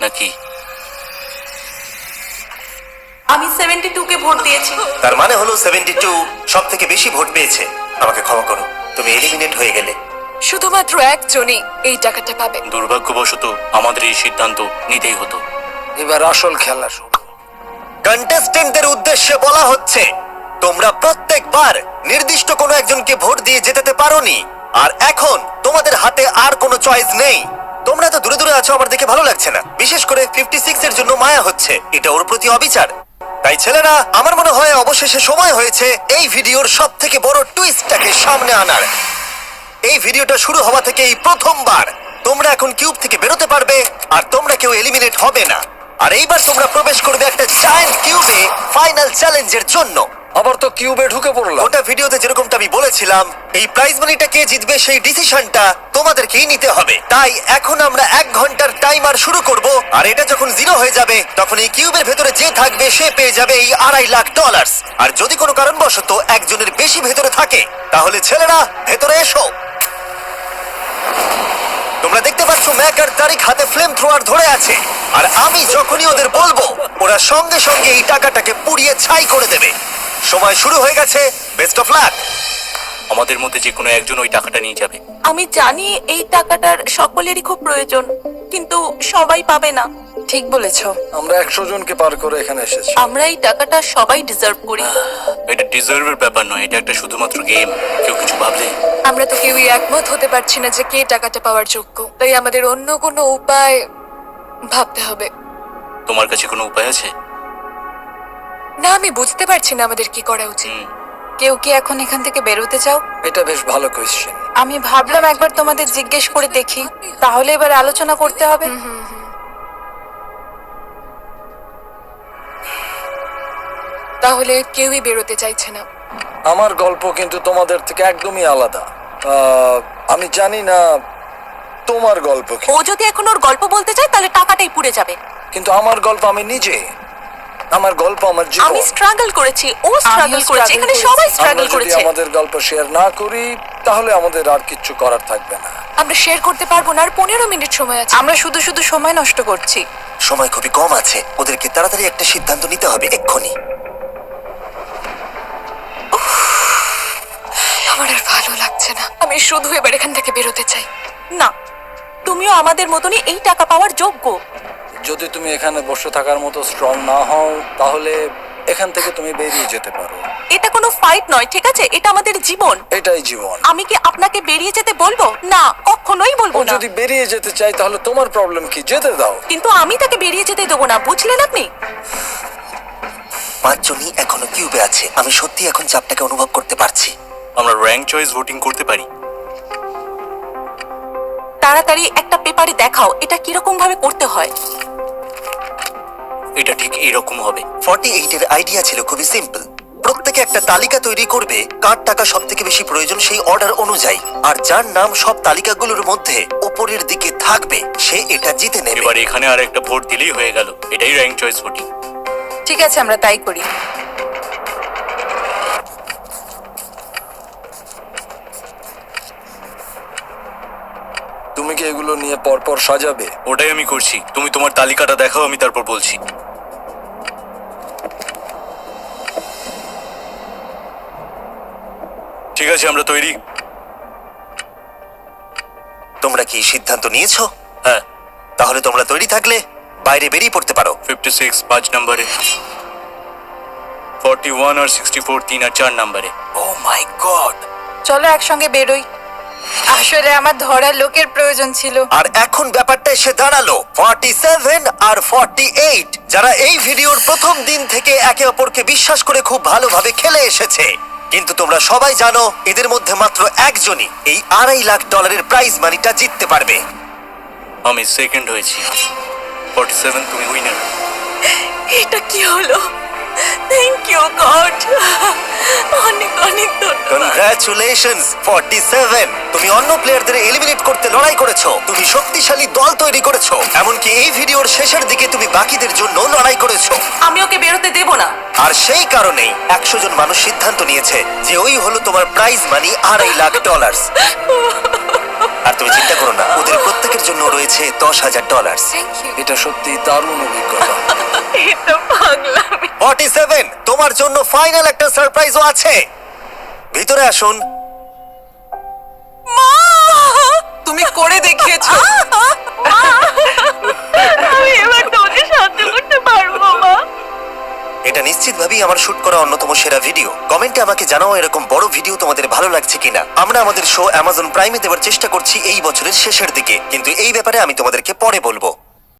S10: নাকি?
S5: আমি 72 কে ভোট দিয়েছি।
S1: তার মানে হলো 72 সব থেকে বেশি ভোট পেয়েছে। আমাকে ক্ষমা করো, তুমি এলিমিনেট হয়ে গেলে।
S9: শুধুমাত্র একজনই এই টাকাটা পাবে।
S10: দুর্ভাগ্যবশত আমাদের এই সিদ্ধান্ত নিতেই হতো।
S8: এবার আসল খেলা শুরু।
S1: কন্টেস্টেন্টদের উদ্দেশ্যে বলা হচ্ছে, তোমরা প্রত্যেকবার নির্দিষ্ট কোনো একজনকে ভোট দিয়ে জেতাতে পারোনি, আর এখন তোমাদের হাতে আর কোনো চয়েস নেই। তোমরা তো দূরে দূরে আছো, আমার দেখে ভালো লাগছে না। বিশেষ করে 56 এর জন্য মায়া হচ্ছে, এটা ওর প্রতি অবিচার। তাই ছেলেরা, আমার মনে হয় অবশেষে সময় হয়েছে এই ভিডিওর সব থেকে বড় টুইস্টটাকে সামনে আনার। এই ভিডিওটা শুরু হওয়া থেকে এই প্রথমবার তোমরা এখন কিউব থেকে বেরোতে পারবে, আর তোমরা কেউ এলিমিনেট হবে না। আর এইবার তোমরা প্রবেশ করবে একটা জায়ান্ট কিউবে ফাইনাল চ্যালেঞ্জের জন্য।
S8: আবার তো কিউবে ঢুকে পড়লাম।
S1: ওটা ভিডিওতে যেরকমটা আমি বলেছিলাম, এই প্রাইজ মানিটা কে জিতবে সেই ডিসিশনটা তোমাদেরকেই নিতে হবে। তাই এখন আমরা 1 ঘন্টার টাইমার শুরু করব, আর এটা যখন 0 হয়ে যাবে তখন এই কিউবের ভেতরে যে থাকবে সে পেয়ে যাবে এই $2.5 লাখ। আর যদি কোনো কারণবশত একজনের বেশি ভেতরে থাকে, তাহলে ছেলেরা ভেতরে এসো। তোমরা দেখতে পাচ্ছ ম্যাক আর তারিক হাতে ফ্লেম থ্রোয়ার ধরে আছে, আর আমি যখনই ওদের বলবো ওরা সঙ্গে সঙ্গে এই টাকাটাকে পুড়িয়ে ছাই করে দেবে। সময় শুরু হয়ে গেছে, বেস্ট অফ লাক।
S10: আমাদের মধ্যে যে কোনো একজন ওই টাকাটা নিয়ে যাবে।
S5: আমি জানি এই টাকাটার সকলেরই খুব প্রয়োজন, কিন্তু সবাই পাবে না।
S7: ঠিক বলেছো।
S8: আমরা 100 জনকে পার করে এখানে এসেছি।
S5: আমরা এই টাকাটা সবাই ডিজার্ভ করি।
S10: এটা ডিজার্ভের ব্যাপার নয়, এটা একটা শুধুমাত্র গেম। কেউ কিছু ভাবলে
S9: আমরা তো কেউই একমত হতে পারছি না যে কে টাকাটা পাওয়ার যোগ্য, তাই আমাদের অন্য কোনো উপায় ভাবতে হবে।
S10: তোমার কাছে কোনো উপায় আছে?
S9: না, আমি বুঝতে পারছি না আমাদের কি করা উচিত।
S7: কেউ কি এখন এখান থেকে বেরোতে চাও?
S8: এটা বেশ ভালো কোয়েশ্চেন।
S7: আমি ভাবলাম একবার তোমাদের জিজ্ঞেস করে দেখি, তাহলে এবার আলোচনা করতে হবে।
S9: তাহলে কেউই বেরোতে চাইছে না।
S8: আমার গল্প কিন্তু তোমাদের থেকে একদমই আলাদা। আমি জানি না তোমার গল্প কি,
S5: ও যদি এখন ওর গল্প বলতে চায় তাহলে টাকাটাই পুড়ে যাবে।
S8: কিন্তু আমার গল্প আমি নিজে। আমার গল্প আমার জীবন।
S5: আমি স্ট্রাগল করেছি, ও স্ট্রাগল করেছে, এখানে সবাই
S8: আমরা
S5: স্ট্রাগল
S8: যদি
S5: করেছে।
S8: আমাদের গল্প শেয়ার না করি তাহলে আমাদের আর কিচ্ছু করার থাকবে না।
S9: আমরা শেয়ার করতে পারবো না, আর 15 মিনিট সময় আছে।
S7: আমরা শুধু শুধু সময় নষ্ট করছি।
S1: সময় খুবই কম আছে, ওদেরকে তাড়াতাড়ি একটা সিদ্ধান্ত নিতে হবে এক্ষুনি।
S9: আমার আর ভালো লাগছে না, আমি শুধু এবার এখান থেকে বেরোতে চাই।
S5: না, তুমিও আমাদের মতনই এই টাকা পাওয়ার যোগ্য।
S8: যদি তুমি এখানে বসে থাকার মতো স্ট্রং না হও তাহলে এখান থেকে তুমি বেরিয়ে যেতে পারো।
S5: এটা কোনো ফাইট নয়, ঠিক আছে? এটা আমাদের জীবন।
S8: এটাই জীবন।
S5: আমি কি আপনাকে বেরিয়ে যেতে বলবো? না, কখনোই
S8: ও
S5: বলবো না।
S8: যদি বেরিয়ে যেতে চাই তাহলে তোমার প্রবলেম কি? যেতে দাও।
S5: কিন্তু আমি তাকে বেরিয়ে যেতে দেবো না, বুঝলেন আপনি?
S1: 5 জনই এখনো কিউবে আছে। আমি সত্যি এখন চাপটাকে অনুভব করতে পারছি।
S10: আমরা র্যাঙ্ক চয়েস ভোটিং করতে পারি।
S5: তাড়াতাড়ি একটা পেপারে দেখাও এটা কিরকম ভাবে করতে হয়।
S10: এটা ঠিক এইরকম হবে।
S1: 48 এর আইডিয়া ছিল খুবই সিম্পল। প্রত্যেকে একটা তালিকা তৈরি করবে, কার টাকা সব থেকে বেশি প্রয়োজন সেই অর্ডার অনুযায়ী, আর যার নাম সব তালিকাগুলোর মধ্যে উপরের দিকে থাকবে সে এটা জিতে নেবে।
S10: এবার এখানে আর একটা ভোট দিলেই হয়ে গেল। এটাই র্যাঙ্ক চয়েস ভোটিং।
S7: ঠিক আছে, আমরা তাই করি।
S8: তুমি কি এগুলো নিয়ে পরপর সাজাবে?
S10: ওটাই আমি করছি। তুমি তোমার তালিকাটা দেখাও, আমি তারপর বলছি। ঠিক আছে, আমরা তৈরি।
S1: তোমরা কি সিদ্ধান্ত নিয়েছো?
S10: হ্যাঁ।
S1: তাহলে তোমরা তৈরি থাকলে বাইরে বেরিয়ে পড়তে পারো।
S10: 56 5 নম্বরে, 41 আর 64 3 আর 4 নম্বরে।
S8: ও মাই গড।
S7: চলো একসঙ্গে বেরোই। আসলে আমার ধরার লোকের প্রয়োজন ছিল।
S1: আর এখন ব্যাপারটা এসে দাঁড়ালো 47 আর 48, যারা এই ভিডিওর প্রথম দিন থেকে একে অপরকে বিশ্বাস করে খুব ভালোভাবে খেলে এসেছে। কিন্তু তোমরা সবাই জানো এদের মধ্যে মাত্র একজনই এই $2.5 লাখ প্রাইজ মানিটা জিততে পারবে।
S10: আমি সেকেন্ড হয়েছি। 47 তুমি উইনার।
S5: এটা কি হলো? থ্যাংক ইউ গড, অনেক অনেক ধন্যবাদ।
S1: কনগ্রাচুলেশনস 47, তুমি অন্য প্লেয়ারদের এলিমিনেট করতে লড়াই করেছো, তুমি শক্তিশালী দল তৈরি করেছো, এমনকি এই ভিডিওর শেষের দিকে তুমি বাকিদের জন্য লড়াই করেছো।
S5: আমি ওকে বেরোতে দেব না।
S1: আর সেই কারণেই 100 জন মানুষ সিদ্ধান্ত নিয়েছে যে ওই হলো তোমার প্রাইজ মানি $2.5 লাখ। আর তুমি চিন্তা করো না, ওদের প্রত্যেকের জন্য রয়েছে $10,000।
S9: Thank you.
S8: এটা সত্যি দারুণ অভিজ্ঞতা।
S5: এটা পাগলামি।
S1: 47, তোমার জন্য ফাইনাল একটা সারপ্রাইজও আছে। ভিতরে আসুন।
S7: তুমি করে দেখিয়েছো।
S5: আমি এবার তোকে সাহায্য করতে পারবো মা।
S1: এটা নিশ্চিতভাবেই আমার শুট করা অন্যতম সেরা ভিডিও। কমেন্টে আমাকে জানাও এরকম বড় ভিডিও তোমাদের ভালো লাগছে কিনা। আমরা আমাদের শো অ্যামাজন প্রাইমে দেওয়ার চেষ্টা করছি এই বছরের শেষের দিকে, কিন্তু এই ব্যাপারে আমি তোমাদেরকে পরে বলবো।